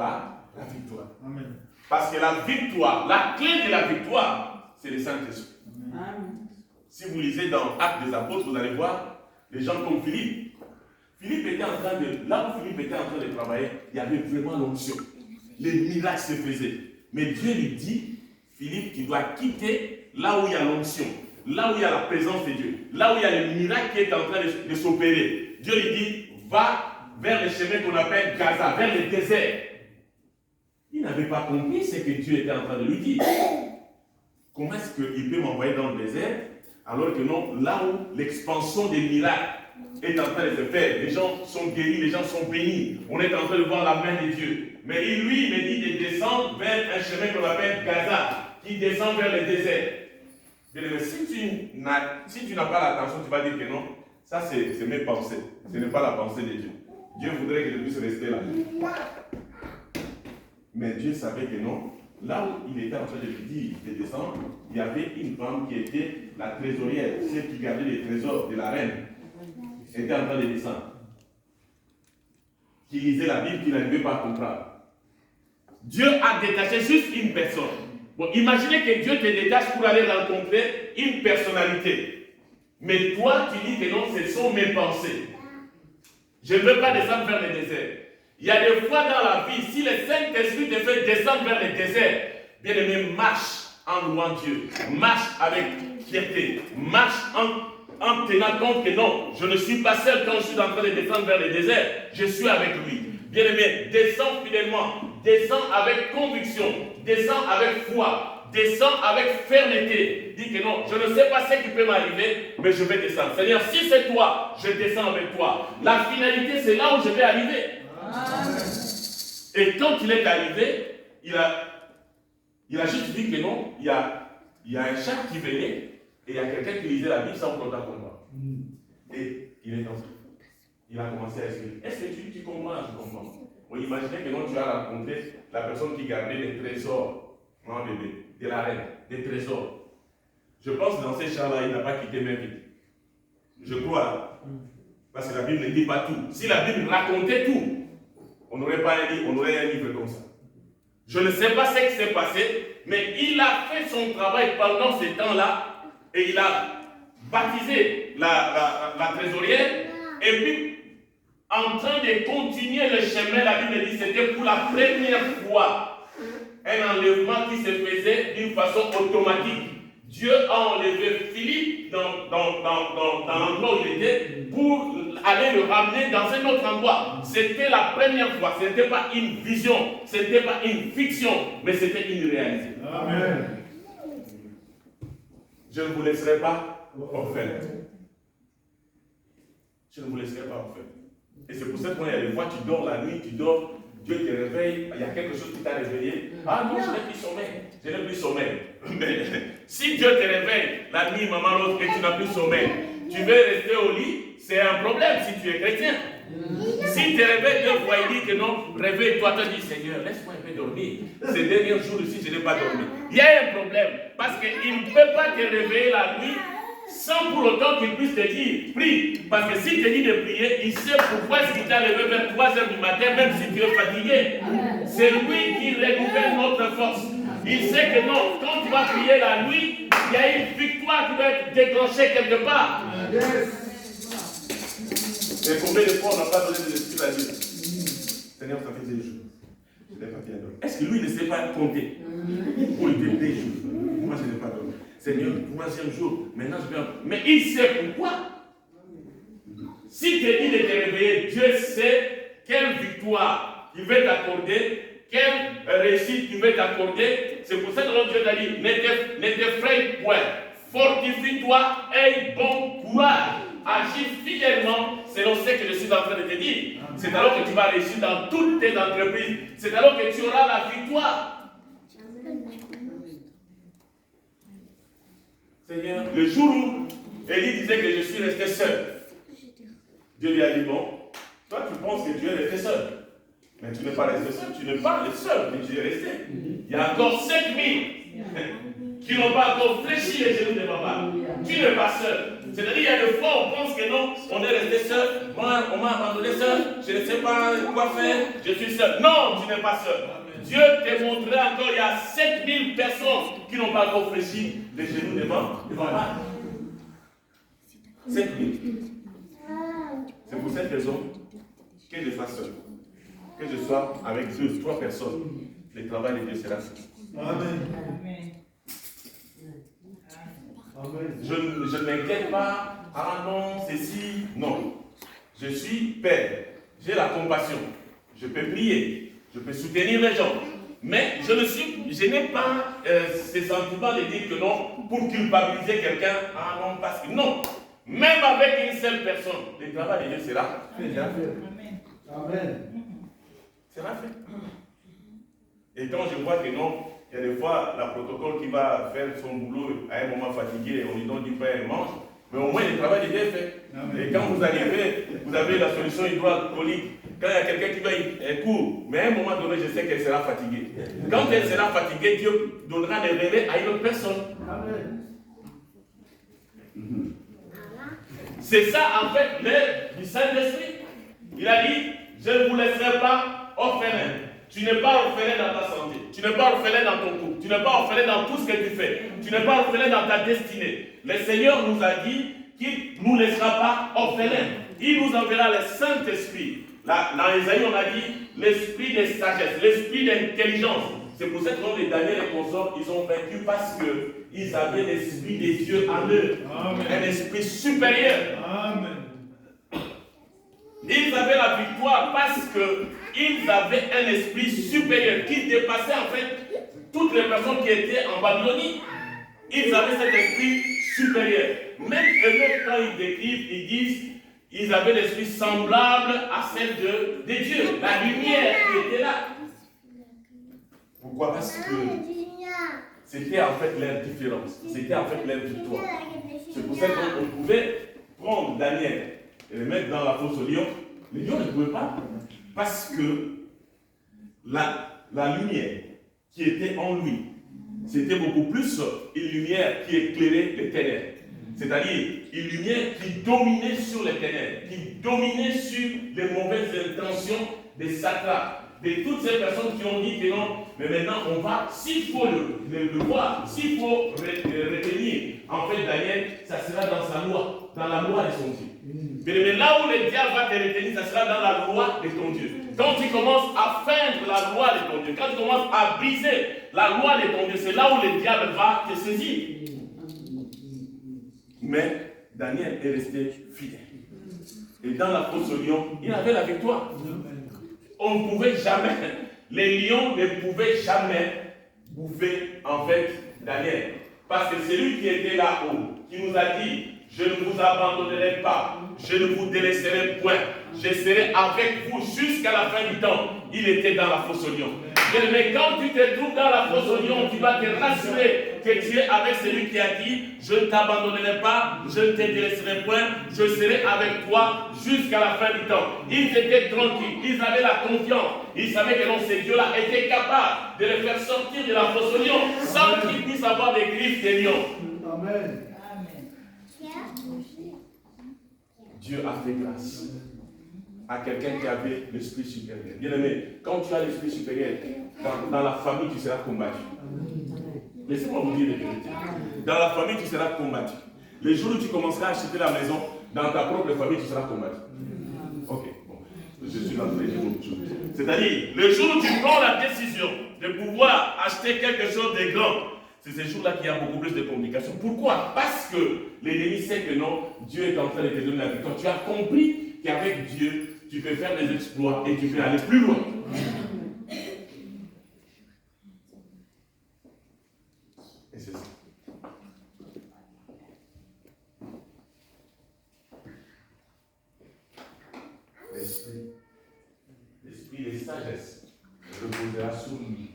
[SPEAKER 1] la victoire.
[SPEAKER 3] Amen.
[SPEAKER 1] Parce que la victoire, la clé de la victoire, c'est le Saint-Esprit. Si vous lisez dans Actes des Apôtres, vous allez voir des gens comme Philippe. Philippe était en train de, là où Philippe était en train de travailler, il y avait vraiment l'onction. Les miracles se faisaient. Mais Dieu lui dit, Philippe, tu dois quitter là où il y a l'onction, là où il y a la présence de Dieu, là où il y a le miracle qui est en train de s'opérer. Dieu lui dit, va vers le chemin qu'on appelle Gaza, vers le désert. Il n'avait pas compris ce que Dieu était en train de lui dire. Comment est-ce qu'il peut m'envoyer dans le désert alors que non, là où l'expansion des miracles est en train de se faire, les gens sont guéris, les gens sont bénis, on est en train de voir la main de Dieu. Mais lui, il me dit de descendre vers un chemin qu'on appelle Gaza, qui descend vers le désert. Mais si tu n'as pas l'attention, tu vas dire que non, ça c'est mes pensées, ce n'est pas la pensée de Dieu. Dieu voudrait que je puisse rester là. Mais Dieu savait que non. Là où il était en train de lui dire de descendre, il y avait une femme qui était la trésorière, celle qui gardait les trésors de la reine. Elle était en train de descendre. Qui lisait la Bible, qui n'arrivait pas à comprendre. Dieu a détaché juste une personne. Bon, imaginez que Dieu te détache pour aller rencontrer une personnalité. Mais toi, tu dis que non, ce sont mes pensées. Je ne veux pas descendre vers le désert. Il y a des fois dans la vie, si le Saint-Esprit te fait descendre vers le désert, bien aimé, marche en louant Dieu. Marche avec fierté. Marche en tenant compte que non, je ne suis pas seul quand je suis en train de descendre vers le désert. Je suis avec lui. Bien aimé, descends fidèlement. Descends avec conviction. Descends avec foi. Descends avec fermeté. Dis que non, je ne sais pas ce qui peut m'arriver, mais je vais descendre. Seigneur, si c'est toi, je descends avec toi. La finalité, c'est là où je vais arriver. Et quand il est arrivé, il a juste dit que non, il y a un char qui venait et il y a quelqu'un qui lisait la Bible sans contact pour moi. Et il est entré. Il a commencé à expliquer. Est-ce que tu comprends? Je comprends. Bon, imaginez que non, tu as rencontré la personne qui gardait les trésors, mon bébé, de la reine, des trésors. Je pense que dans ces chars-là, il n'a pas quitté même vite. Je crois. Parce que la Bible ne dit pas tout. Si la Bible racontait tout, on n'aurait pas un livre, on aurait un livre comme ça. Je ne sais pas ce qui s'est passé, mais il a fait son travail pendant ce temps-là et il a baptisé la trésorière et puis en train de continuer le chemin, la Bible dit que c'était pour la première fois un enlèvement qui se faisait d'une façon automatique. Dieu a enlevé Philippe dans l'endroit où il était pour aller le ramener dans un autre endroit. C'était la première fois. Ce n'était pas une vision, ce n'était pas une fiction, mais c'était une réalité.
[SPEAKER 3] Amen.
[SPEAKER 1] Je ne vous laisserai pas orphelin. Je ne vous laisserai pas orphelin. Et c'est pour ça qu'il y a des fois, tu dors la nuit, tu dors, Dieu te réveille, il y a quelque chose qui t'a réveillé. Ah non, je n'ai plus sommeil. Je n'ai plus sommeil. Mais si Dieu te réveille la nuit, maman, l'autre, et tu n'as plus sommeil, tu veux rester au lit, c'est un problème si tu es chrétien. Si tu te réveilles deux fois, il dit que non, réveille-toi, tu dis Seigneur, laisse-moi un peu dormir. Ces derniers jours aussi, je n'ai pas dormi. Il y a un problème, parce qu'il ne peut pas te réveiller la nuit sans pour autant qu'il puisse te dire, prie. Parce que s'il te dit de prier, il sait pourquoi est-ce qu'il t'a levé vers 3 heures du matin, même si tu es fatigué. C'est lui qui récupère notre force. Il sait que non, quand tu vas prier la nuit, il y a une victoire qui doit être déclenchée quelque part. Mais combien de fois on n'a pas donné de l'esprit à Dieu? Seigneur, ça fait 2 jours. Je n'ai pas bien dormi. Est-ce que lui ne sait pas compter? Pour les 2 jours. Moi, je n'ai pas dormi. Seigneur, 3e jour, maintenant je vais. Mais il sait pourquoi. Si tu dis de te réveiller, Dieu sait quelle victoire il veut t'accorder, quelle réussite il veut t'accorder. C'est pour ça que Dieu t'a dit, ne t'effraie point. Fortifie-toi, aie bon courage. Agis fidèlement selon ce que je suis en train de te dire. C'est alors que tu vas réussir dans toutes tes entreprises. C'est alors que tu auras la victoire. Seigneur, le jour où Élie disait que je suis resté seul, Dieu lui a dit, bon, toi tu prends pense que tu es resté seul. Mais tu n'es pas resté seul, tu n'es pas le seul, mais tu es resté. Il y a encore 5000 qui n'ont pas encore fléchi les genoux de papa. Tu n'es pas seul. C'est-à-dire, il y a des fois, on pense que non, on est resté seul. Moi, on m'a abandonné seul. Je ne sais pas quoi faire. Je suis seul. Non, tu n'es pas seul. Dieu te montrera encore, il y a 7000 personnes qui n'ont pas encore fléchi les genoux devant papa. 7000. C'est pour cette raison que je sois seul. Que je sois avec 2, 3 personnes. Le travail de Dieu sera fait.
[SPEAKER 3] Amen.
[SPEAKER 1] Je ne m'inquiète pas. Ah non, ceci. Non. Je suis père. J'ai la compassion. Je peux prier. Je peux soutenir les gens. Mais je n'ai pas ce sentiment de dire que non, pour culpabiliser quelqu'un. Ah non, parce que non. Même avec une seule personne, le travail de Dieu sera fait.
[SPEAKER 3] Amen.
[SPEAKER 1] Sera fait. Et quand je vois que non, il y a des fois, la protocole qui va faire son boulot à un moment fatigué, on lui donne du pain et mange, mais au moins le travail est bien fait. Amen. Et quand vous arrivez, vous avez la solution hydroalcoolique. Quand il y a quelqu'un qui va, elle court, mais à un moment donné, je sais qu'elle sera fatiguée. Quand elle sera fatiguée, Dieu donnera des relais à une autre personne.
[SPEAKER 3] Amen.
[SPEAKER 1] C'est ça, en fait, l'œuvre du Saint-Esprit. Il a dit, je ne vous laisserai pas orphelin. Tu n'es pas orphelin dans ta santé. Tu n'es pas orphelin dans ton couple. Tu n'es pas orphelin dans tout ce que tu fais. Tu n'es pas orphelin dans ta destinée. Le Seigneur nous a dit qu'il ne nous laissera pas orphelins. Il nous enverra le Saint-Esprit. Là, dans Isaïe, on a dit l'esprit de sagesse, l'esprit d'intelligence. C'est pour cette raison que les Daniel et consorts, ils ont vaincu parce qu'ils avaient l'esprit des dieux en eux. Amen. Un esprit supérieur.
[SPEAKER 3] Amen.
[SPEAKER 1] Ils avaient la victoire parce qu'ils avaient un esprit supérieur qui dépassait en fait toutes les personnes qui étaient en Babylonie. Ils avaient cet esprit supérieur. Même eux, quand ils décrivent, ils disent ils avaient l'esprit semblable à celle de Dieu, la lumière qui était là. Pourquoi? Parce que c'était en fait leur différence, c'était en fait leur victoire. C'est pour ça qu'on pouvait prendre Daniel et le mettre dans la fosse au lion. Les lions ne pouvaient pas. Parce que la lumière qui était en lui, c'était beaucoup plus une lumière qui éclairait les ténèbres. C'est-à-dire une lumière qui dominait sur les ténèbres, qui dominait sur les mauvaises intentions des satrapes, de toutes ces personnes qui ont dit que non, mais maintenant on va, s'il faut le voir, s'il faut retenir, en fait Daniel, ça sera dans sa loi, dans la loi de son Dieu. Mais là où le diable va te retenir, ça sera dans la loi de ton Dieu. Quand tu commences à feindre la loi de ton Dieu, quand tu commences à briser la loi de ton Dieu, c'est là où le diable va te saisir. Mais Daniel est resté fidèle. Et dans la fosse au lion, il avait la victoire. On ne pouvait jamais, les lions ne pouvaient jamais bouffer en fait Daniel. Parce que c'est lui qui était là-haut, qui nous a dit, je ne vous abandonnerai pas, je ne vous délaisserai point, je serai avec vous jusqu'à la fin du temps. Il était dans la fosse au lion. Mais quand tu te trouves dans la fosse au lion, tu vas te rassurer que tu es avec celui qui a dit, je ne t'abandonnerai pas, je ne te délaisserai point, je serai avec toi jusqu'à la fin du temps. Ils étaient tranquilles, ils avaient la confiance, ils savaient que non, ces dieux-là étaient capables de les faire sortir de la fosse au lion sans qu'ils puissent avoir des griffes des lions.
[SPEAKER 3] Amen.
[SPEAKER 1] Dieu a fait grâce à quelqu'un qui avait l'esprit supérieur. Bien aimé, quand tu as l'esprit supérieur, dans la famille, tu seras combattu. Laissez-moi vous dire la vérité. Dans la famille, tu seras combattu. Le jour où tu commenceras à acheter la maison, dans ta propre famille, tu seras combattu. Ok, bon. Je suis en train de dire autre chose. C'est-à-dire, le jour où tu prends la décision de pouvoir acheter quelque chose de grand, c'est ce jour-là qu'il y a beaucoup plus de communication. Pourquoi? Parce que l'ennemi sait que non, Dieu est en train de te donner la victoire. Tu as compris qu'avec Dieu, tu peux faire des exploits et tu peux aller plus loin. Et c'est ça. L'esprit de sagesse reposera sur lui.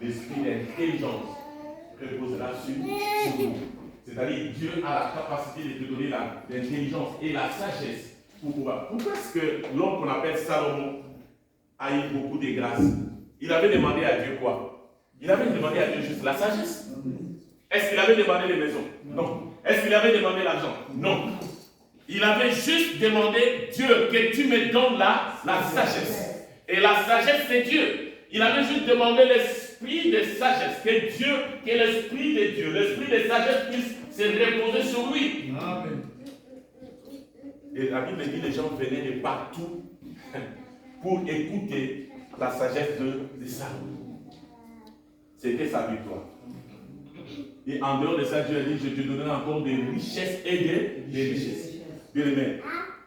[SPEAKER 1] L'esprit d'intelligence reposera sur nous. C'est-à-dire Dieu a la capacité de te donner l'intelligence et la sagesse pour pouvoir. Pourquoi est-ce que l'homme qu'on appelle Salomon a eu beaucoup de grâce? Il avait demandé à Dieu quoi? Il avait demandé à Dieu juste la sagesse. Est-ce qu'il avait demandé les maisons? Non. Est-ce qu'il avait demandé l'argent? Non. Il avait juste demandé, Dieu, que tu me donnes la sagesse. Et la sagesse, c'est Dieu. Il avait juste demandé l'esprit de sagesse, que l'esprit de Dieu, l'esprit de sagesse puisse se reposer sur lui. Amen. Et la Bible dit que les gens venaient de partout pour écouter la sagesse de Salomon. C'était sa victoire. Et en dehors de ça, Dieu a dit, je te donnerai encore des richesses et des richesses. Bien aimé,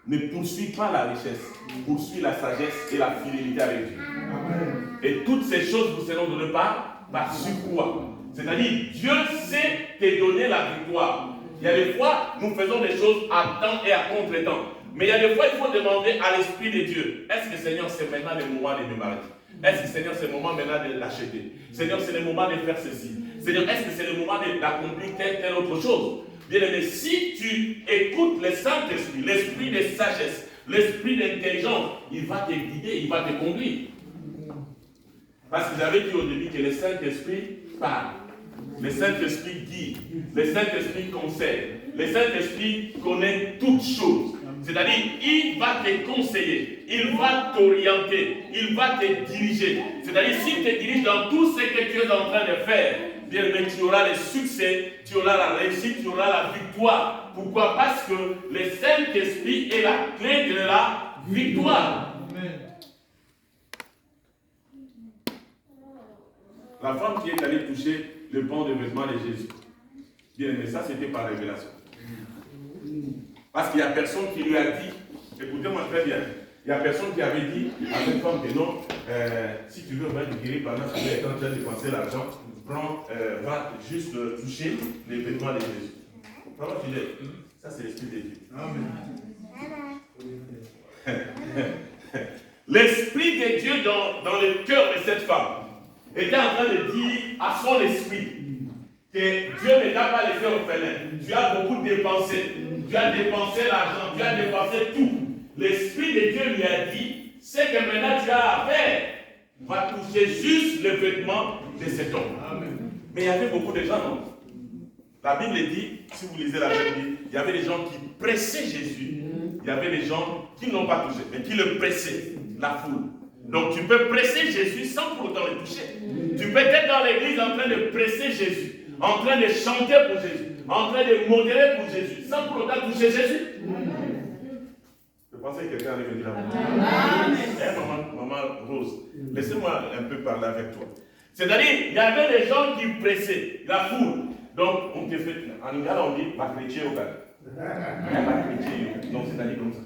[SPEAKER 1] ne poursuis pas la richesse, poursuis la sagesse et la fidélité avec Dieu. Amen. Et toutes ces choses vous seront données par surcroît. C'est-à-dire, Dieu sait te donner la victoire. Il y a des fois, nous faisons des choses à temps et à contre-temps. Mais il y a des fois, il faut demander à l'Esprit de Dieu, est-ce que Seigneur, c'est maintenant le moment de me marier? Est-ce que Seigneur, c'est le moment maintenant de l'acheter? Seigneur, c'est le moment de faire ceci. Seigneur, est-ce que c'est le moment d'accomplir telle autre chose? Bien aimé, si tu écoutes le Saint-Esprit, l'esprit de sagesse, l'esprit d'intelligence, il va te guider, il va te conduire. Parce que j'avais dit au début que le Saint-Esprit parle. Le Saint-Esprit guide, le Saint-Esprit conseille, le Saint-Esprit connaît toutes choses. C'est-à-dire, il va te conseiller, il va t'orienter, il va te diriger. C'est-à-dire, s'il te dirige dans tout ce que tu es en train de faire, bien aimé, tu auras le succès, tu auras la réussite, tu auras la victoire. Pourquoi? Parce que le Saint-Esprit est la clé de la victoire. Amen. La femme qui est allée toucher le pan de vêtements de Jésus. Bien aimé, ça c'était par révélation. Parce qu'il n'y a personne qui lui a dit, écoutez-moi très bien, il n'y a personne qui avait dit à cette femme que non, si tu veux vraiment guérir pendant que tu es en train de dépenser l'argent, va juste toucher les vêtements de Jésus. Comment tu dis? Ça c'est l'esprit de Dieu. Amen. L'esprit de Dieu dans le cœur de cette femme était en train de dire à son esprit que Dieu ne t'a pas laissé orphelin. Tu as beaucoup dépensé. Tu as dépensé l'argent. Tu as dépensé tout. L'esprit de Dieu lui a dit, c'est que maintenant tu as à faire. Va toucher juste le vêtement de cet homme. Amen. Mais il y avait beaucoup de gens, non? La Bible dit, si vous lisez la Bible, il y avait des gens qui pressaient Jésus. Il y avait des gens qui ne l'ont pas touché, mais qui le pressaient, la foule. Donc tu peux presser Jésus sans pour autant le toucher. Tu peux être dans l'église en train de presser Jésus, en train de chanter pour Jésus, en train de modérer pour Jésus, sans pour autant toucher Jésus. Je pensais que quelqu'un allait venir là-bas. Maman Rose, laissez-moi un peu parler avec toi. C'est-à-dire, il y avait des gens qui pressaient, la foule. Donc, on te fait, en Ingala, on dit, ma chrétien au gars. Ma chrétien, donc c'est-à-dire comme ça.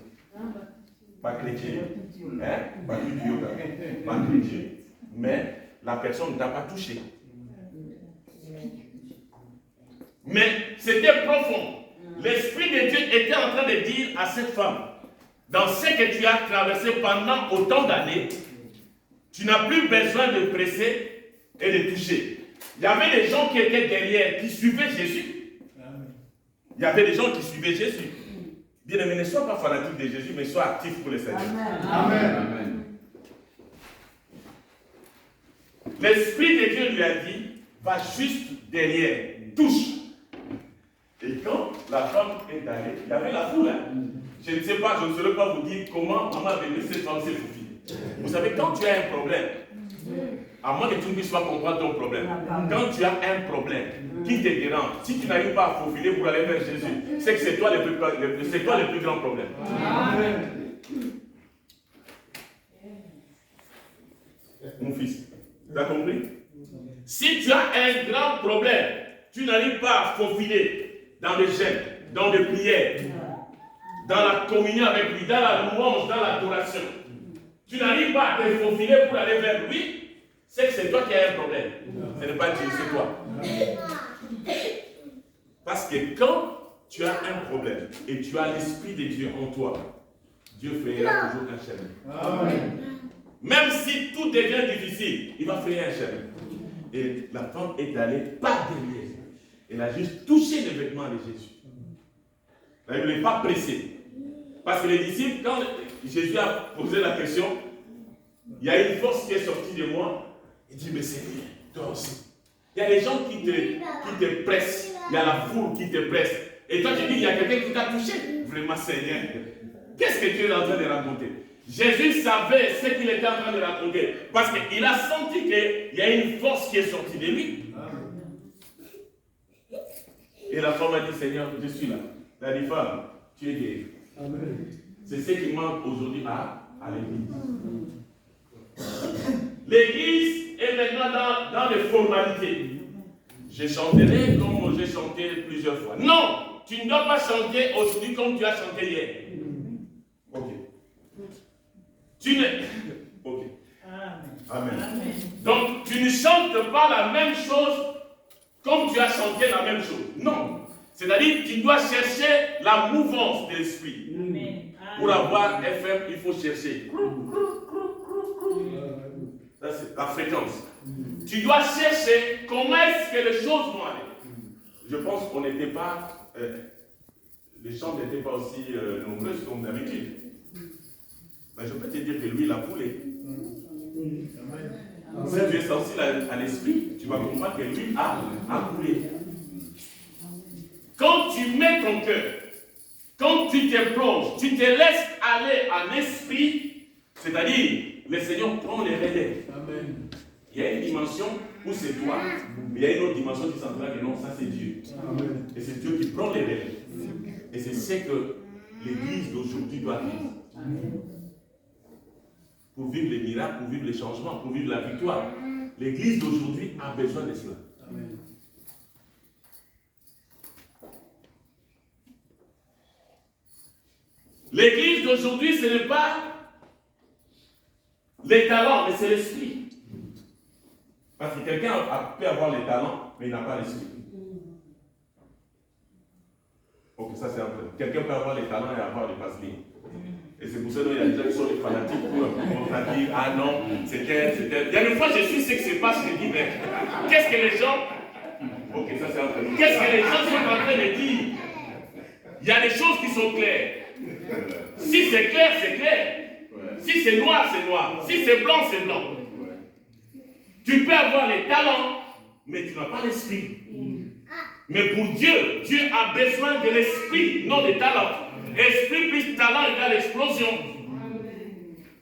[SPEAKER 1] Ma chrétien, ma chrétien. Mais la personne ne t'a pas touché. Mais c'était profond. L'Esprit de Dieu était en train de dire à cette femme, dans ce que tu as traversé pendant autant d'années, tu n'as plus besoin de presser et de toucher. Il y avait des gens qui étaient derrière, qui suivaient Jésus. Il y avait des gens qui suivaient Jésus. Bien aimé, ne sois pas fanatique de Jésus, mais sois actif pour le Seigneur. Amen. Amen. L'Esprit de Dieu lui a dit, va juste derrière, touche. Et quand la femme est allée, il y avait la foule. Je ne sais pas, je ne saurais pas vous dire comment maman avait laissé cette femme s'effacer. Vous savez, quand tu as un problème, à moins que tu ne puisses pas comprendre ton problème, quand tu as un problème qui te dérange, si tu n'arrives pas à faufiler pour aller vers Jésus, c'est que c'est toi le plus grand problème. Amen. Mon fils, tu as compris? Si tu as un grand problème, tu n'arrives pas à faufiler dans le jeûne, dans les prières, dans la communion avec lui, dans la louange, dans l'adoration, tu n'arrives pas à te faufiler pour aller vers lui, c'est que c'est toi qui as un problème. Ce n'est pas Dieu, c'est toi. Parce que quand tu as un problème et tu as l'Esprit de Dieu en toi, Dieu fera toujours un chemin. Amen. Même si tout devient difficile, il va faire un chemin. Et la femme est allée par derrière. Elle a juste touché les vêtements de Jésus. Elle ne l'a pas pressé. Parce que les disciples, quand Jésus a posé la question, il y a une force qui est sortie de moi. Il dit, mais c'est bien, toi aussi. Il y a des gens qui te pressent. Il y a la foule qui te presse. Et toi, tu dis, il y a quelqu'un qui t'a touché. Vraiment, Seigneur, qu'est-ce que tu es en train de raconter? Jésus savait ce qu'il était en train de raconter. Parce qu'il a senti qu'il y a une force qui est sortie de lui. Et la femme a dit, Seigneur, je suis là. Elle a dit, femme, tu es guérie. C'est ce qui manque aujourd'hui à l'église. L'église est maintenant dans les formalités. Je chanterai comme j'ai chanté plusieurs fois. Non, tu ne dois pas chanter aujourd'hui comme tu as chanté hier. Ok. Tu ne... Ok. Amen. Donc, tu ne chantes pas la même chose comme tu as chanté la même chose. Non. C'est-à-dire, tu dois chercher la mouvance de l'esprit. Pour avoir FM, il faut chercher. Ça, c'est la fréquence. Tu dois chercher comment est-ce que les choses vont aller. Je pense qu'on n'était pas... les chants n'étaient pas aussi nombreuses comme d'habitude. Mais je peux te dire que lui, il a coulé. Si tu es sensible à l'esprit, tu vas comprendre que lui a coulé. Quand tu mets ton cœur, quand tu te plonges, tu te laisses aller en esprit, c'est-à-dire, le Seigneur prend les relais. Amen. Il y a une dimension où c'est toi, mais il y a une autre dimension qui s'entraîne que non, ça c'est Dieu. Amen. Et c'est Dieu qui prend les relais. Et c'est ce que l'Église d'aujourd'hui doit vivre. Amen. Pour vivre les miracles, pour vivre les changements, pour vivre la victoire. L'Église d'aujourd'hui a besoin de cela. Amen. L'église d'aujourd'hui, ce n'est pas les talents, mais c'est l'esprit. Parce que quelqu'un peut avoir les talents, mais il n'a pas l'esprit. Ok, ça c'est un peu. Quelqu'un peut avoir les talents et avoir les passe-lignes. Et c'est pour ça qu'il y a des gens qui sont des fanatiques pour dire, ah non, c'était. Il y a des fois, je suis ce qui se passe, je dis, mais qu'est-ce que les gens. Ok, ça c'est un peu. Qu'est-ce que les gens sont en train de dire? Il y a des choses qui sont claires. Si c'est clair, c'est clair. Si c'est noir, c'est noir. Si c'est blanc, c'est blanc. Tu peux avoir les talents, mais tu n'as pas l'esprit. Mais pour Dieu, Dieu a besoin de l'esprit, non des talents. Esprit plus talent égale explosion.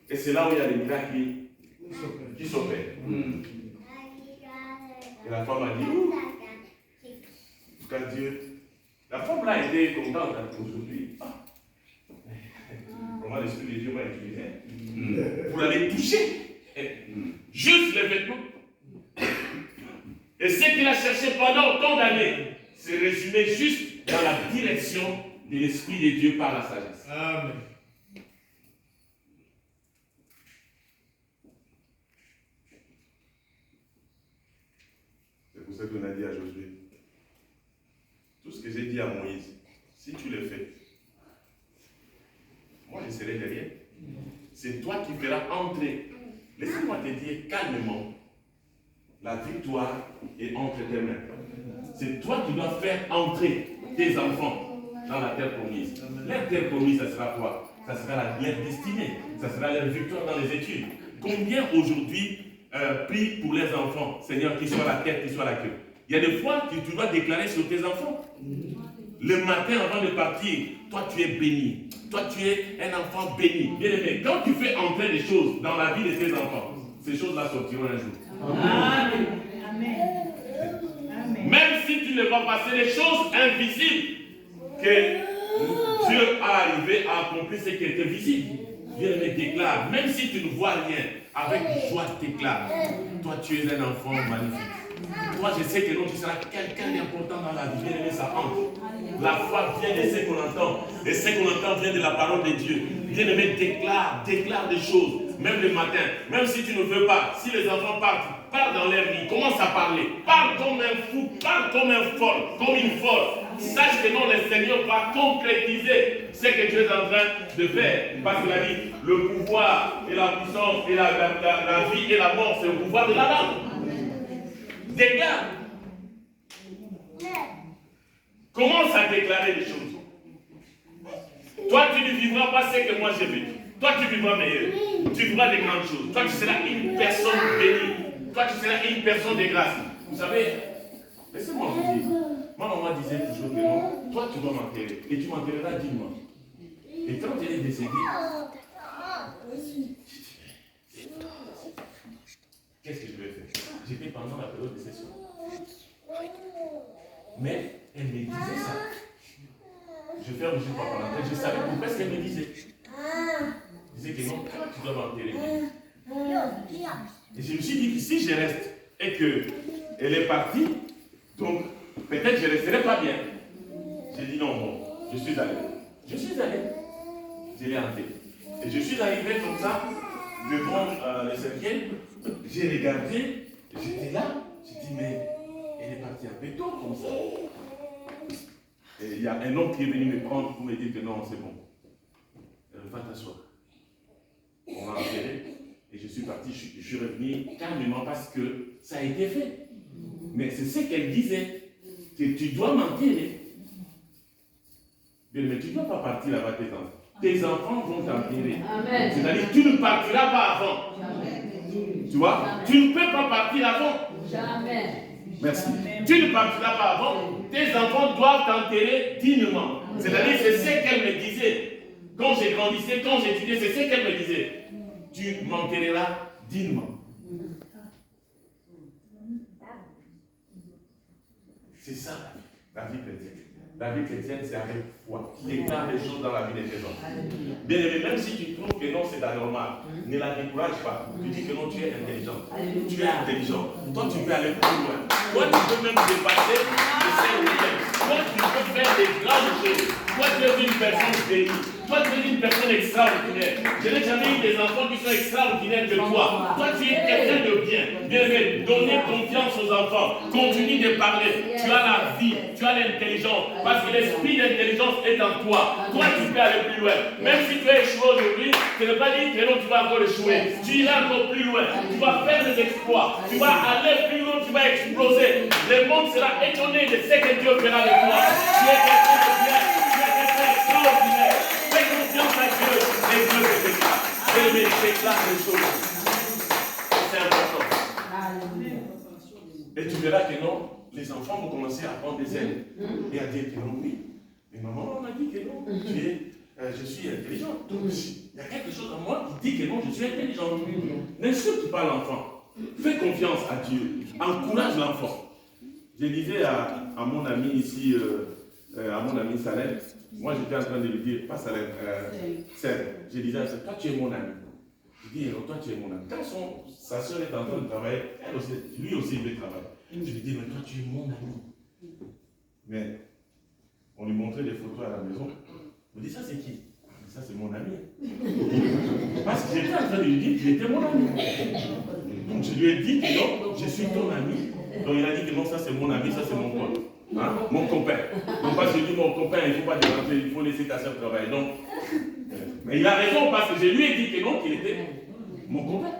[SPEAKER 1] Et c'est là où il y a les miracles qui s'opèrent. Et la femme a dit, quand Dieu... La femme là était contente aujourd'hui. Comment l'Esprit de Dieu m'a utilisé pour aller toucher juste les vêtements. Et ce qu'il a cherché pendant autant d'années, c'est résumé juste dans la direction de l'Esprit de Dieu par la sagesse. Amen. C'est pour ça qu'on a dit à Josué, tout ce que j'ai dit à Moïse, si tu le fais, moi je serai derrière. C'est toi qui feras entrer. Laisse-moi te dire calmement, la victoire est entre tes mains. C'est toi qui dois faire entrer tes enfants dans la terre promise. Leur terre promise, ça sera quoi? Ça sera leur destinée. Ça sera leur victoire dans les études. Combien aujourd'hui prient pour les enfants, Seigneur, qu'ils soient la tête, qu'ils soient la queue? Il y a des fois que tu dois déclarer sur tes enfants. Le matin avant de partir, toi tu es béni. Toi tu es un enfant béni. Bien aimé, quand tu fais entrer des choses dans la vie de tes enfants, ces choses-là sortiront un jour. Amen. Amen. Même si tu ne vas pas, c'est des choses invisibles que Dieu a arrivé à accomplir ce qui était visible. Bien aimé, déclare, même si tu ne vois rien, avec joie déclare, toi tu es un enfant magnifique. Toi, je sais que non, tu seras quelqu'un d'important dans la vie. Bien aimé, ça entre. La foi vient de ce qu'on entend. Et ce qu'on entend vient de la parole de Dieu. Bien aimé, déclare des choses. Même le matin, même si tu ne veux pas, si les enfants partent, parle dans leur vie, commence à parler. Parle comme un fou, parle comme un folle, comme une folle. Sache que non, le Seigneur va concrétiser ce que tu es en train de faire. Parce qu'il a dit, le pouvoir et la puissance et la vie et la mort, c'est le pouvoir de la langue. Déclare. Commence à déclarer des choses. Toi, tu ne vivras pas ce que moi j'ai vécu. Toi, tu vivras meilleur. Tu vivras des grandes choses. Toi, tu seras une personne bénie. Toi, tu seras une personne de grâce. Vous savez, laissez-moi vous dire. Ma maman disait toujours que non, toi, tu dois m'enterrer. Et tu m'enterreras dignement. Et quand elle est décédée, qu'est-ce que je vais faire? J'étais pendant la période de session. Mais elle me disait ça. Je ferme, je ne sais pas par la tête. Je savais pourquoi ce qu'elle me disait. Elle disait que non, toi, tu dois m'enterrer. Et je me suis dit que si je reste et qu'elle est partie, donc peut-être je ne resterai pas bien. J'ai dit non, bon, je suis allé. Je suis allé. Je l'ai enterré. Et je suis arrivé comme ça, devant le cercueil. J'ai regardé, j'étais là. J'ai dit, mais elle est partie un peu tôt comme ça. Et il y a un homme qui est venu me prendre pour me dire que non, c'est bon. Va t'asseoir. On m'a enterré. Et je suis parti, je suis revenu calmement parce que ça a été fait. Mais c'est ce qu'elle disait, que tu dois m'enterrer. Mais tu ne dois pas partir là-bas tes enfants. Tes enfants vont t'enterrer. C'est-à-dire que tu ne partiras pas avant. Tu vois? Tu ne peux pas partir avant.
[SPEAKER 5] Jamais.
[SPEAKER 1] Merci. Tu ne partiras pas avant. Tes enfants doivent t'enterrer dignement. C'est-à-dire c'est ce qu'elle me disait. Quand j'ai grandissais, quand j'étudiais, c'est ce qu'elle me disait. Tu m'enterreras dignement. C'est ça la vie chrétienne. La vie chrétienne, c'est avec foi. Qui déclare les choses dans la vie des gens. Bien aimé, même si tu trouves que non, c'est anormal, ne la décourage pas. Tu dis que non, tu es intelligent. Tu es intelligent. Toi, tu peux aller plus loin. Toi, tu peux même dépasser le cercle. Toi, tu peux faire des grandes choses. Toi, tu es une personne bénie. Toi, tu es une personne extraordinaire. Je n'ai jamais eu des enfants qui sont extraordinaires que toi. Toi, tu es quelqu'un de bien. Bien aimé, donnez confiance aux enfants. Continue de parler. Tu as la vie, tu as l'intelligence. Parce que l'esprit d'intelligence est en toi. Toi, tu peux aller plus loin. Même si tu as échoué aujourd'hui, ce n'est pas dire que non, tu vas encore échouer. Tu iras encore plus loin. Tu vas faire des exploits. Tu vas aller plus loin, tu vas exploser. Le monde sera étonné de ce que Dieu fera de toi. Tu es quelqu'un de bien. Tu es quelqu'un d'extraordinaire. Fais confiance à Dieu. Et Dieu te déclare. Dieu déclare les choses. C'est important. Et tu verras que non, les enfants vont commencer à prendre des ailes et à dire que non, oui. Mais maman m'a dit que non, je suis intelligent. Donc, il y a quelque chose en moi qui dit que non, je suis intelligent. N'insulte pas l'enfant. Fais confiance à Dieu. Encourage l'enfant. Je disais à mon ami ici, à mon ami Salem, moi j'étais en train de lui dire, pas Salem, je disais à ça, toi tu es mon ami. Je dis, toi tu es mon ami. Quand sa soeur est en train de travailler, elle aussi, lui aussi il veut travailler. Je lui dis, mais toi tu es mon ami. Mais on lui montrait des photos à la maison. On dit, ça c'est qui? Ça c'est mon ami. Parce que j'étais en train de lui dire qu'il était mon ami. Donc je lui ai dit que non, je suis ton ami. Donc il a dit que non, ça c'est mon ami, ça c'est mon pote. Hein? Mon copain. Donc parce que je dis mon copain, il ne faut pas déranger, il faut laisser ta soeur travailler. Donc, mais il a raison parce que je lui ai dit que non, qu'il était mon copain.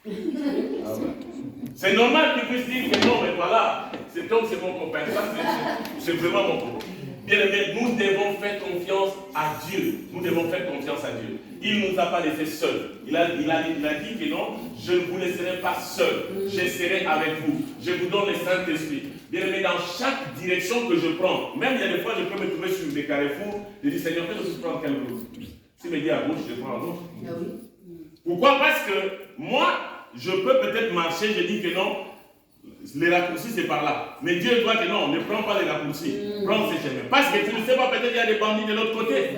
[SPEAKER 1] Ah ouais. C'est normal qu'il puisse dire que non, mais voilà, cet homme c'est mon copain. Ça c'est vraiment mon copain. Bien aimé, nous devons faire confiance à Dieu. Nous devons faire confiance à Dieu. Il ne nous a pas laissés seuls. Il a dit que non, je ne vous laisserai pas seul. Je serai avec vous. Je vous donne le Saint-Esprit. Bien aimé, dans chaque direction que je prends, même il y a des fois, je peux me trouver sur des carrefours. Je dis, Seigneur, que je prends quelle route? S'il me dit à gauche, je prends à gauche. Pourquoi? Parce que moi, je peux peut-être marcher, je dis que non, les raccourcis c'est par là. Mais Dieu doit que non, ne prends pas les raccourcis. Prends ces chemins. Parce que tu ne sais pas, peut-être il y a des bandits de l'autre côté.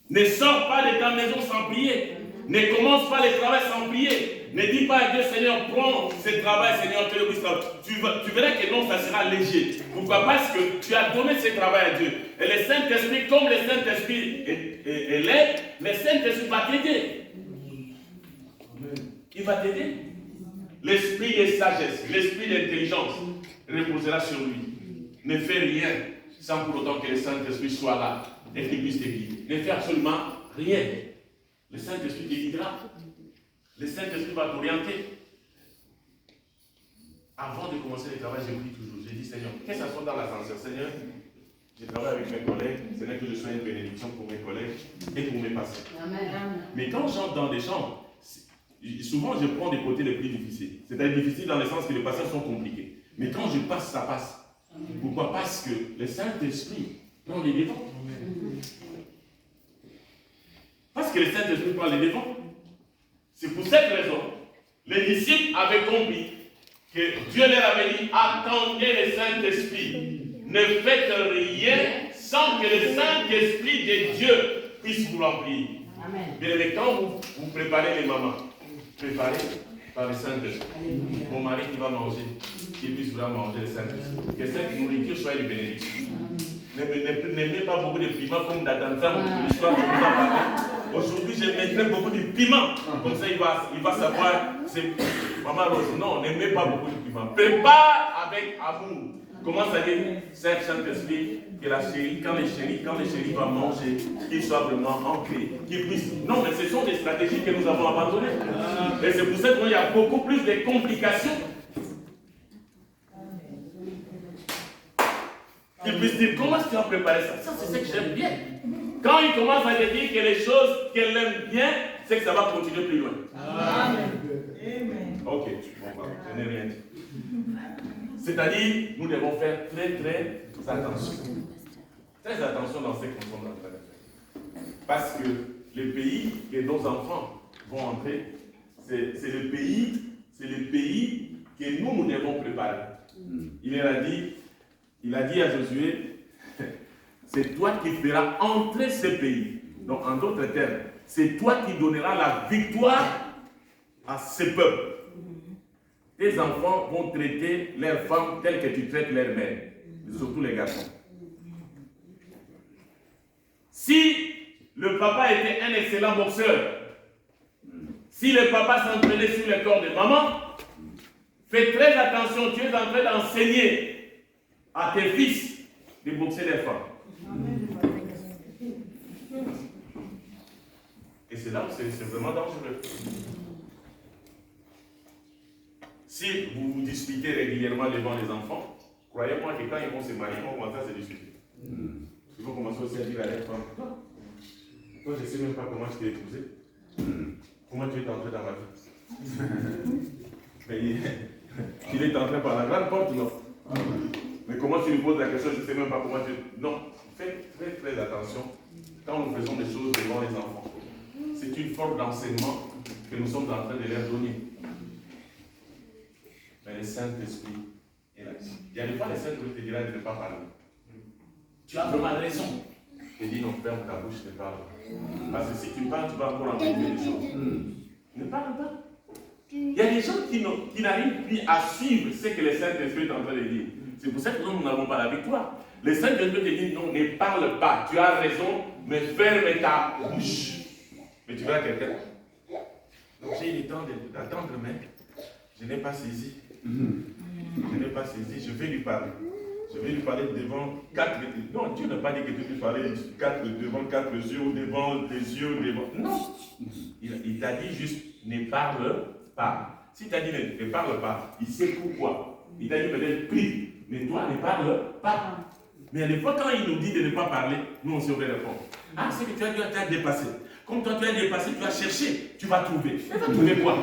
[SPEAKER 1] Ne sors pas de ta maison sans prier. Ne commence pas le travail sans prier. Ne dis pas à Dieu, Seigneur, prends ce travail, Seigneur, que le puisse faire. Tu verras que non, ça sera léger. Pourquoi? Parce que tu as donné ce travail à Dieu. Et le Saint-Esprit, comme le Saint-Esprit est l'aide, le Saint-Esprit va t'aider. Il va t'aider. L'esprit de sagesse, l'esprit d'intelligence reposera sur lui. Ne fais rien sans pour autant que le Saint-Esprit soit là et qu'il puisse te guider. Ne fais absolument rien. Le Saint-Esprit te guidera. Le Saint-Esprit va t'orienter. Avant de commencer le travail, j'ai pris toujours. J'ai dit, Seigneur, que ça soit dans l'ascenseur, Seigneur, je travaille avec mes collègues, ce n'est que je sois une bénédiction pour mes collègues et pour mes patients. Mais quand j'entre dans des chambres, souvent je prends des côtés les plus difficiles. C'est-à-dire difficile dans le sens que les patients sont compliqués. Mais quand je passe, ça passe. Pourquoi? Parce que le Saint-Esprit prend les devants. Parce que le Saint-Esprit prend les devants. C'est pour cette raison, les disciples avaient compris que Dieu leur avait dit, attendez le Saint-Esprit. Ne faites rien sans que le Saint-Esprit de Dieu puisse vous remplir. Bien aimé, quand vous préparez les mamans, préparez par le Saint-Esprit. Mon mari qui va manger, qu'il puisse vraiment manger le Saint-Esprit. Que cette nourriture soit une bénédiction. N'aimez pas beaucoup de piment comme d'Adantam, l'histoire que vous en parlez. Aujourd'hui, je mettrai beaucoup de piment. Comme ça, il va savoir. Maman Rose, non, n'aimez pas beaucoup de piment. Prépare avec amour. Commence à dire, Saint-Esprit, que la chérie, quand les chéris vont manger, qu'ils soient vraiment ancrés, qu'ils puissent. Non, mais ce sont des stratégies que nous avons abandonnées. Et c'est pour ça qu'il y a beaucoup plus de complications. Qu'ils puissent dire, comment est-ce que tu as préparé ça? Ça, c'est ce que j'aime bien. Quand il commence à te dire que les choses qu'elle aime bien, c'est que ça va continuer plus loin. Amen. Ok, bon, je n'ai rien dit. C'est-à-dire, nous devons faire très attention. Très attention dans ce que nous sommes en train de faire. Parce que le pays que nos enfants vont entrer, c'est le pays que nous devons préparer. Il a dit à Josué, c'est toi qui feras entrer ce pays. Donc, en d'autres termes, c'est toi qui donneras la victoire à ce peuple. Tes enfants vont traiter leurs femmes telles que tu traites leurs mères, surtout les garçons. Si le papa était un excellent boxeur, si le papa s'entraînait sur le corps de maman, fais très attention, tu es en train d'enseigner à tes fils de boxer les femmes. Et c'est là où c'est vraiment dangereux. Si vous vous disputez régulièrement devant les enfants, croyez-moi que quand ils vont se marier, ils vont commencer à se disputer. Ils vont commencer aussi à dire à leur femme, toi, je ne sais même pas comment je t'ai épousé. Comment tu es entré dans ma vie. Mais il est entré par la grande porte, non. Mais comment tu lui poses la question, je ne sais même pas comment tu... Non, faites très attention quand nous faisons des choses devant les enfants. C'est une forme d'enseignement que nous sommes en train de leur donner. Mais le Saint-Esprit est là. Il y a des fois, le Saint-Esprit te dira de ne pas parler. Tu as vraiment raison. Il dit non, ferme ta bouche, ne parle pas. Parce que si tu parles, tu vas encore amplifier les choses. Ne parle pas. Il y a des gens qui n'arrivent plus à suivre ce que le Saint-Esprit est en train de dire. C'est pour ça que nous n'avons pas la victoire. Le Saint-Esprit te dit non, ne parle pas. Tu as raison, mais ferme ta bouche. Mais tu verras quelqu'un. Donc j'ai eu le temps d'attendre, mais je n'ai pas saisi. Je n'ai pas saisi, je vais lui parler. Je vais lui parler devant 4 yeux. Non, Dieu n'a pas dit que tu peux parler devant 4 yeux ou devant tes yeux. Non. Il t'a dit juste ne parle pas. Si tu as dit ne parle pas, il sait pourquoi. Il t'a dit peut-être prie, mais toi ne parle pas. Mais des fois, quand il nous dit de ne pas parler, nous on se répond. Ah, c'est que tu as dépassé. Comme toi tu as dépassé, tu as cherché, tu vas trouver. Tu vas trouver quoi?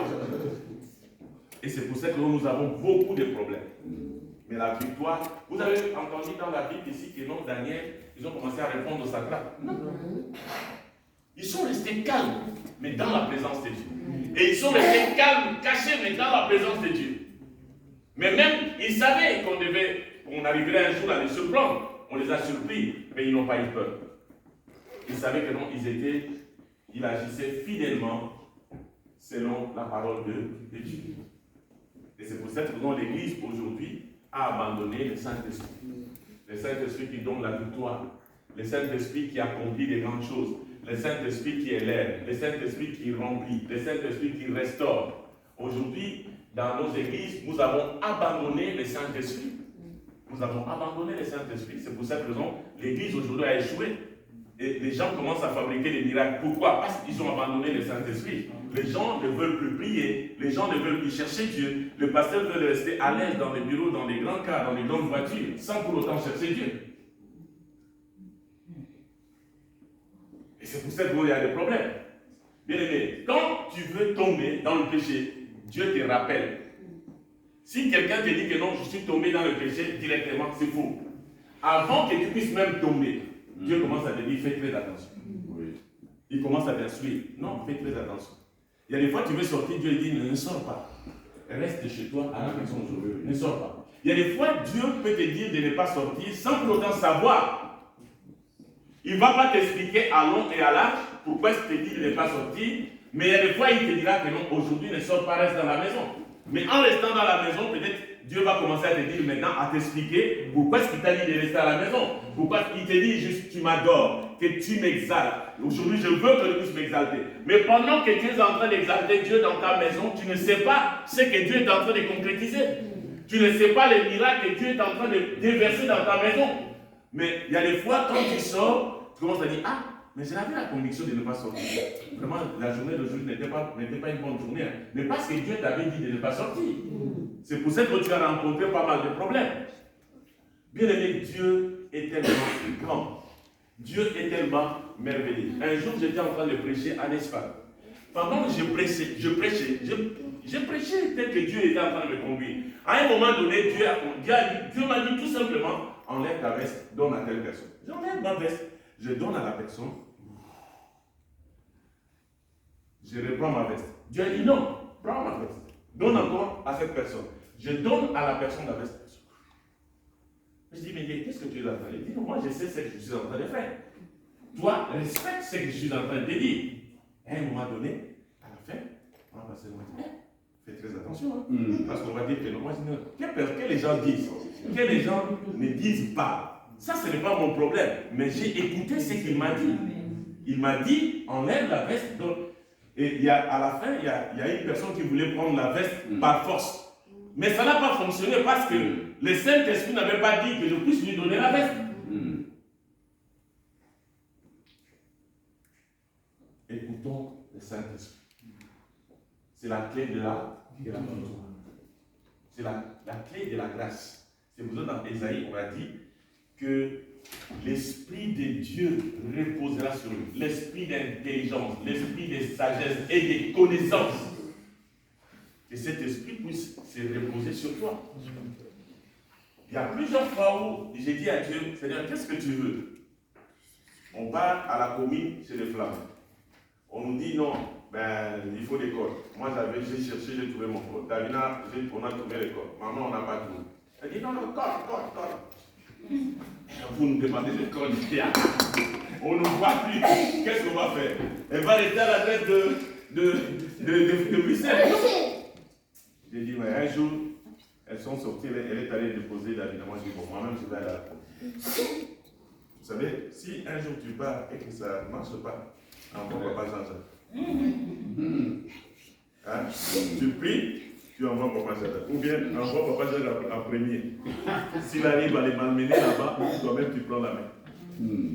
[SPEAKER 1] Et c'est pour ça que nous avons beaucoup de problèmes. Mais la victoire, vous avez entendu dans la Bible ici que non, Daniel, ils ont commencé à répondre au sacrat. Non. Ils sont restés calmes, mais dans la présence de Dieu. Et ils sont restés calmes, cachés, mais dans la présence de Dieu. Mais même, ils savaient qu'on arriverait un jour à les surprendre. On les a surpris, mais ils n'ont pas eu peur. Ils savaient que non, ils agissaient fidèlement selon la parole de Dieu. Et c'est pour cette raison que l'Église aujourd'hui a abandonné le Saint-Esprit. Le Saint-Esprit qui donne la victoire. Le Saint-Esprit qui accomplit des grandes choses. Le Saint-Esprit qui élève. Le Saint-Esprit qui remplit. Le Saint-Esprit qui restaure. Aujourd'hui, dans nos églises, nous avons abandonné le Saint-Esprit. Nous avons abandonné le Saint-Esprit. C'est pour cette raison que l'Église aujourd'hui a échoué. Et les gens commencent à fabriquer des miracles. Pourquoi? Parce qu'ils ont abandonné le Saint-Esprit. Les gens ne veulent plus prier. Les gens ne veulent plus chercher Dieu. Le pasteur veut rester à l'aise dans les bureaux, dans les grands cars, dans les grandes voitures, sans pour autant chercher Dieu. c'est pour ça qu'il y a des problèmes. Bien aimé, quand tu veux tomber dans le péché, Dieu te rappelle. Si quelqu'un te dit que non, je suis tombé dans le péché directement, c'est faux. Avant que tu puisses même tomber, Dieu commence à te dire, fais très attention. Oui. Il commence à t'instruire. Non, fais très attention. Il y a des fois, tu veux sortir, Dieu dit, ne sors pas. Reste chez toi à la maison aujourd'hui. Ne sors pas. Il y a des fois, Dieu peut te dire de ne pas sortir sans pour autant savoir. Il ne va pas t'expliquer à long et à large pourquoi il te dit de ne pas sortir. Mais il y a des fois, il te dira que non, aujourd'hui, ne sors pas, reste dans la maison. Mais en restant dans la maison, peut-être Dieu va commencer à te dire maintenant, à t'expliquer pourquoi est-ce qu'il t'a dit de rester à la maison. Pourquoi il te dit juste, tu m'adores, que tu m'exaltes. Aujourd'hui, je veux que tu puisses m'exalter. Mais pendant que tu es en train d'exalter Dieu dans ta maison, tu ne sais pas ce que Dieu est en train de concrétiser. Tu ne sais pas les miracles que Dieu est en train de déverser dans ta maison. Mais il y a des fois, quand tu sors, tu commences à dire, ah, mais j'avais la conviction de ne pas sortir. Vraiment, la journée d'aujourd'hui n'était pas une bonne journée. Hein. Mais parce que Dieu t'avait dit de ne pas sortir. C'est pour ça que tu as rencontré pas mal de problèmes. Bien aimé, Dieu est tellement grand. Dieu est tellement merveilleux. Un jour, j'étais en train de prêcher en Espagne. Pendant que je prêchais tel que Dieu était en train de me conduire. À un moment donné, Dieu m'a dit tout simplement, enlève ta veste, donne à telle personne. J'enlève ma veste, je donne à la personne. Je reprends ma veste. Dieu a dit non, prends ma veste. Donne encore à cette personne. Je donne à la personne la veste. Je dis, mais qu'est-ce que tu es en train de dire? Moi, je sais ce que je suis en train de faire. Toi, respecte ce que je suis en train de te dire. À un moment donné, à la fin, on va passer le matin. Fais très attention. Hein? Parce qu'on va dire que non. Moi, je dis, que les gens disent, que les gens ne disent pas. Ça, ce n'est pas mon problème. Mais j'ai écouté ce qu'il m'a dit. Il m'a dit, enlève la veste. Et à la fin, il y a une personne qui voulait prendre la veste par force. Mais ça n'a pas fonctionné parce que le Saint-Esprit n'avait pas dit que je puisse lui donner la veste. Écoutons le Saint-Esprit. C'est la clé de la victoire. C'est la clé de la grâce. C'est pour ça dans Ésaïe, on a dit que l'Esprit de Dieu reposera sur lui. L'Esprit d'intelligence, l'Esprit de sagesse et de connaissance. Que cet Esprit puisse se reposer sur toi. Il y a plusieurs fois où j'ai dit à Dieu, Seigneur, qu'est-ce que tu veux? On part à la commune chez les Flamands. On nous dit non, il faut des codes. Moi j'ai cherché, j'ai trouvé mon code. Davina, on a trouvé les codes. Maman, on n'a pas trouvé. Elle dit non, code. Vous nous demandez des codes. On ne voit plus. Qu'est-ce qu'on va faire? Elle va rester à l'adresse de Bruxelles. J'ai dit, mais un jour, elles sont sorties, elle est allée déposer Davina. Moi, je dis, bon, moi-même, je vais aller à la commune. Vous savez, si un jour tu pars et que ça ne marche pas, envoie Papa Jean-Jacques. Hein? Tu pries, tu envoies Papa Jean-Jacques. Ou bien envoie Papa Jean-Jacques en premier. S'il arrive à les malmener là-bas, toi-même tu prends la main.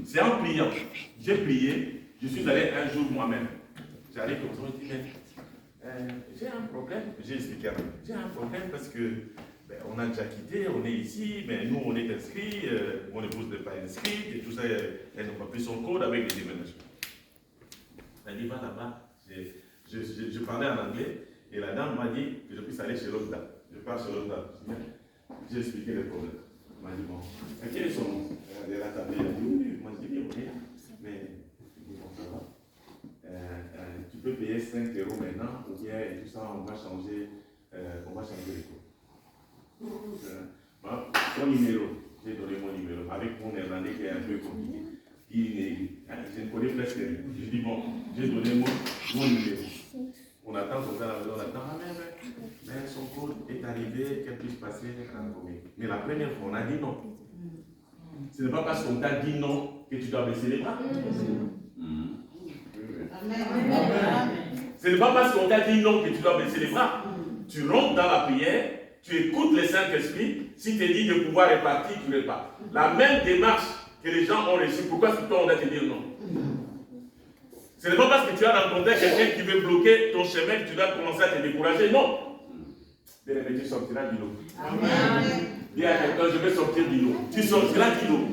[SPEAKER 1] C'est en priant. J'ai prié, je suis allé un jour moi-même. J'arrive comme ça, je dis, mais j'ai un problème. J'ai expliqué à moi. J'ai un problème parce que on a déjà quitté, on est ici, mais nous on est inscrits, mon épouse n'est pas inscrite, et tout ça, elle n'a pas pris son code avec les déménagements. Elle dit, va là-bas. Je parlais en anglais, et la dame m'a dit que je puisse aller chez l'autre dame. Je pars chez l'autre dame. J'ai expliqué les problèmes. Elle m'a dit, bon, quel est son nom? Elle a tapé, elle a dit, oui, moi je dis, ok, mais bon, ça va. Tu peux payer 5 € maintenant, ou bien, et tout ça, on va changer les codes. Ton numéro, j'ai donné mon numéro avec mon néerlandais qui est un peu compliqué. Je ne connais presque rien. Je dis bon, j'ai donné mon numéro. On attend comme ça, on attend, mais son code est arrivé, qu'elle puisse passer en commun. Mais la première fois, on a dit non. Ce n'est pas parce qu'on t'a dit non que tu dois baisser les bras. Ce n'est pas parce qu'on t'a dit non que tu dois baisser les bras. Tu rentres dans la prière. Tu écoutes le Saint-Esprit, si tu te dis de pouvoir répartir, tu répartes. La même démarche que les gens ont reçue, pourquoi est-ce que toi on doit te dire non? Ce n'est pas parce que tu as rencontré quelqu'un qui veut bloquer ton chemin que tu dois commencer à te décourager, non. Bien aimé, tu sortiras du lot. Dis à quelqu'un, je vais sortir du lot. Tu sortiras du lot.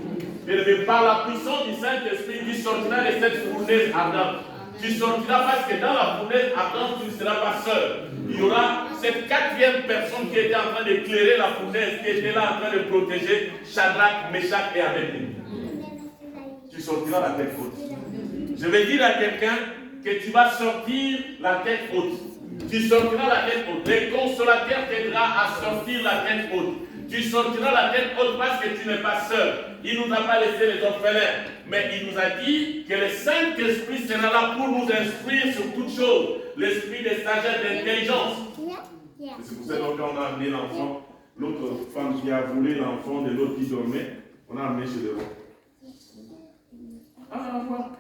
[SPEAKER 1] Bien-aimé, par la puissance du Saint-Esprit, tu sortiras de cette fournaise ardente. Tu sortiras parce que dans la fournaise ardente, tu ne seras pas seul. Il y aura cette quatrième personne qui était en train d'éclairer la fournaise, qui était là en train de protéger Shadrach, Meshach et Abednego. Tu sortiras la tête haute. Je vais dire à quelqu'un que tu vas sortir la tête haute. Tu sortiras la tête haute. Le consolateur t'aidera à sortir la tête haute. Tu sortiras la tête haute parce que tu n'es pas seul. Il ne nous a pas laissé les orphelins. Mais il nous a dit que le Saint-Esprit sera là pour nous instruire sur toutes choses. L'esprit de sagesse, d'intelligence. C'est pour ça que quand on a amené l'enfant, l'autre femme qui a volé l'enfant de l'autre qui dormait, on a amené chez le roi. Ah, roi.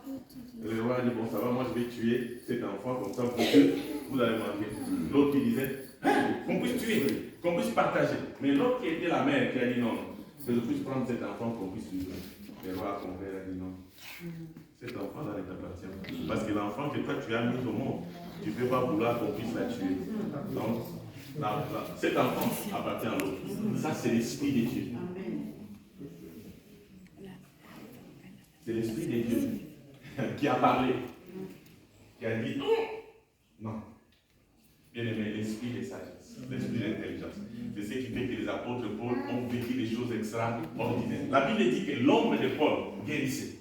[SPEAKER 1] Le roi a dit, bon, ça va, moi je vais tuer cet enfant, comme ça vous allez manger. L'autre qui disait, qu'on puisse tuer, qu'on puisse partager. Mais l'autre qui était la mère qui a dit non, que je puisse prendre cet enfant qu'on puisse tuer. Le roi a compris, il a dit non. Cet enfant-là ne t'appartient pas. Parce que l'enfant que toi tu as mis au monde, tu ne peux pas vouloir qu'on puisse la tuer. Donc, cet enfant appartient à l'autre. Ça, c'est l'Esprit de Dieu. C'est l'Esprit de Dieu qui a parlé, qui a dit non. Bien aimé, l'Esprit de sagesse, l'Esprit d'intelligence. C'est ce qui fait que les apôtres Paul ont vécu des choses extraordinaires. La Bible dit que l'homme de Paul guérissait.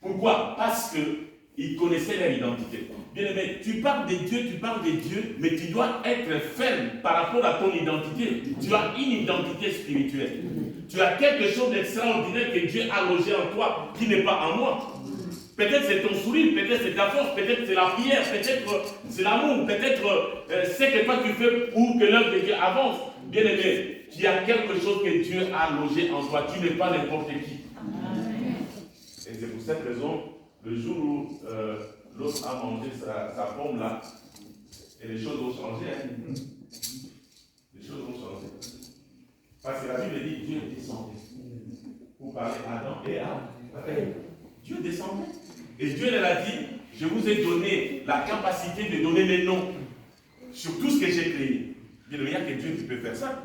[SPEAKER 1] Pourquoi? Parce qu'ils connaissaient leur identité. Bien aimé, tu parles de Dieu, mais tu dois être ferme par rapport à ton identité. Tu as une identité spirituelle. Tu as quelque chose d'extraordinaire que Dieu a logé en toi, qui n'est pas en moi. Peut-être c'est ton sourire, peut-être c'est ta force, peut-être c'est la prière, peut-être c'est l'amour, peut-être c'est que toi tu fais pour que l'œuvre de Dieu avance. Bien aimé, il y a quelque chose que Dieu a logé en toi. Tu n'es pas n'importe qui. Et c'est pour cette raison, le jour où l'autre a mangé sa pomme là, et les choses ont changé. Hein. Les choses ont changé. Parce que la Bible dit Dieu descendait pour parler à Adam et à Ève. Dieu descendait. Et Dieu leur a dit, je vous ai donné la capacité de donner les noms sur tout ce que j'ai créé. Il n'y a que Dieu qui peut faire ça.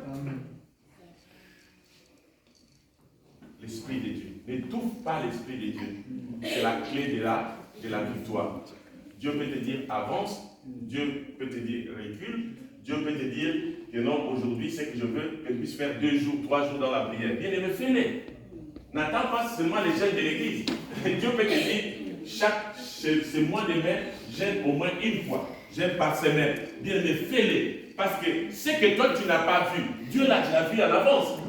[SPEAKER 1] L'Esprit de Dieu. N'étouffe pas l'Esprit de Dieu. C'est la clé de la victoire. Dieu peut te dire avance, Dieu peut te dire recule, Dieu peut te dire que non, aujourd'hui, c'est que je veux que tu puisses faire 2 jours, 3 jours dans la prière. Bien aimé, fais-les. N'attends pas seulement les jeunes de l'église. Dieu peut te dire, ce mois de mai, j'aime au moins une fois. J'aime par semaine. Bien aimé, fais-les. Parce que ce que toi tu n'as pas vu, Dieu l'a déjà vu à l'avance.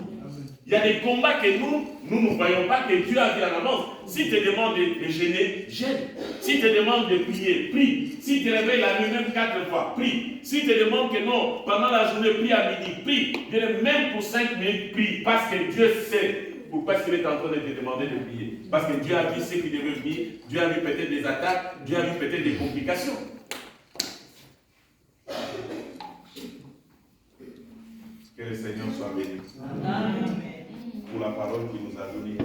[SPEAKER 1] Il y a des combats que nous ne voyons pas que Dieu a vu à l'avance. Si te demande de gêner, gêne. Si te demande de prier, prie. Si te réveilles la nuit même 4 fois, prie. Si te demande que non, pendant la journée, prie à midi, prie. Même pour 5 minutes, prie. Parce que Dieu sait pourquoi est-ce qu'il est en train de te demander de prier. Parce que Dieu a vu ce qu'il devait venir. Dieu a vu peut-être des attaques. Dieu a vu peut-être des complications. Que le Seigneur soit béni. Amen. Pour la parole qu'il nous a donnée.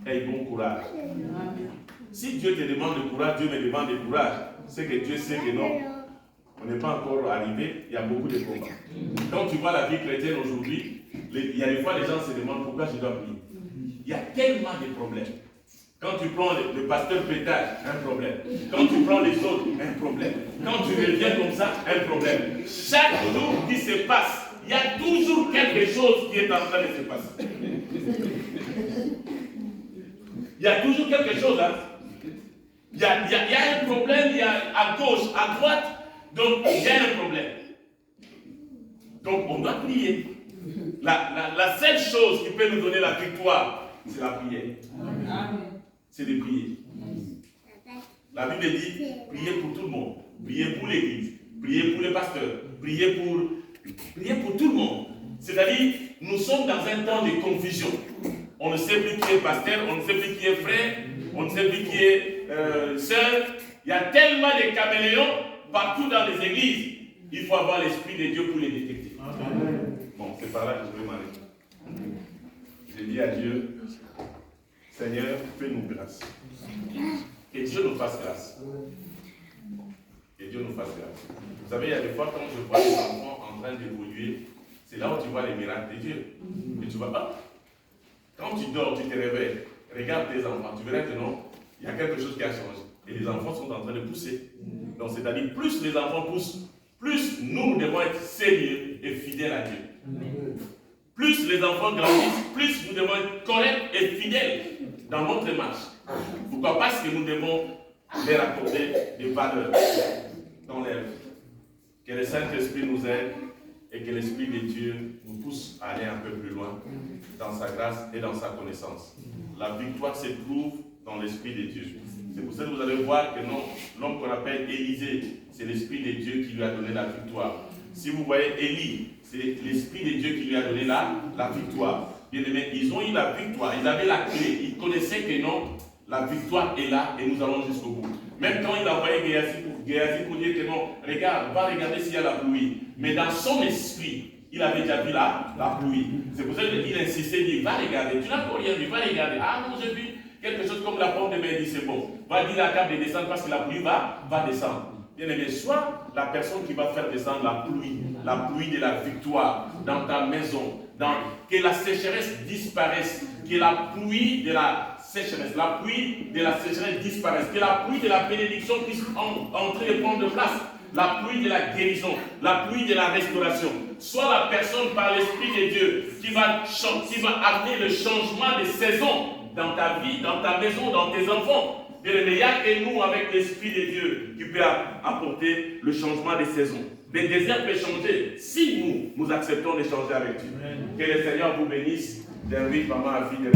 [SPEAKER 1] Aie bon courage. Amen. Si Dieu te demande de courage, Dieu me demande de courage. C'est que Dieu sait que non, on n'est pas encore arrivé, il y a beaucoup de combats. Quand tu vois la vie chrétienne aujourd'hui, il y a des fois les gens se demandent pourquoi je dois prier. Il y a tellement de problèmes. Quand tu prends le pasteur pétage, un problème. Quand tu prends les autres, un problème. Quand tu reviens comme ça, un problème. Chaque jour qui se passe, il y a toujours quelque chose qui est en train de se passer. Il y a toujours quelque chose. Hein? Il y a un problème, il y a à gauche, à droite. Donc, il y a un problème. Donc, on doit prier. La seule chose qui peut nous donner la victoire, c'est la prière. Amen. C'est de prier. La Bible dit, priez pour tout le monde. Priez pour l'église. Priez pour les pasteurs. Priez pour tout le monde. C'est-à-dire, nous sommes dans un temps de confusion. On ne sait plus qui est pasteur, on ne sait plus qui est frère, on ne sait plus qui est sœur. Il y a tellement de caméléons partout dans les églises. Il faut avoir l'Esprit de Dieu pour les détecter. Bon, c'est par là que je vais m'arrêter. Je dis à Dieu, Seigneur, fais-nous grâce. Que Dieu nous fasse grâce. Que Dieu nous fasse grâce. Vous savez, il y a des fois, quand je vois les enfants en train d'évoluer, c'est là où tu vois les miracles de Dieu. Mais tu ne vois pas. Quand tu dors, tu te réveilles, regarde tes enfants, tu verras que non, il y a quelque chose qui a changé. Et les enfants sont en train de pousser. Donc, c'est-à-dire, plus les enfants poussent, plus nous devons être sérieux et fidèles à Dieu. Plus les enfants grandissent, plus nous devons être corrects et fidèles dans notre marche. Pourquoi? Parce que nous devons leur accorder des valeurs dans leur vie. Que le Saint-Esprit nous aide et que l'Esprit de Dieu nous pousse à aller un peu plus loin dans sa grâce et dans sa connaissance. La victoire se trouve dans l'Esprit de Dieu. C'est pour ça que vous allez voir que non, l'homme qu'on appelle Élisée, c'est l'Esprit de Dieu qui lui a donné la victoire. Si vous voyez Élie, c'est l'Esprit de Dieu qui lui a donné la victoire. Bien aimé, ils ont eu la victoire, ils avaient la clé, ils connaissaient que non, la victoire est là et nous allons jusqu'au bout. Même quand il a envoyé Géasi pour dire que non, regarde, va regarder s'il y a la pluie. Mais dans son esprit, il avait déjà vu la pluie. C'est pour ça qu'il insistait, il dit, va regarder, tu n'as pas rien vu, va regarder. Ah non, j'ai vu quelque chose comme la pomme de main, il dit c'est bon. Va dire à Cap de descendre parce que la pluie va descendre. Bien aimé, soit la personne qui va faire descendre la pluie de la victoire dans ta maison, que la sécheresse disparaisse, que la pluie de la sécheresse disparaisse, que la pluie de la bénédiction puisse entrer et prendre place, la pluie de la guérison, la pluie de la restauration. Soit la personne par l'Esprit de Dieu qui va amener le changement de saison dans ta vie, dans ta maison, dans tes enfants. Bien aimé, il n'y a que nous avec l'Esprit de Dieu qui peut apporter le changement des saisons. Le désert peut changer si nous acceptons de changer avec Dieu. Que le Seigneur vous bénisse. J'invite maman à vie de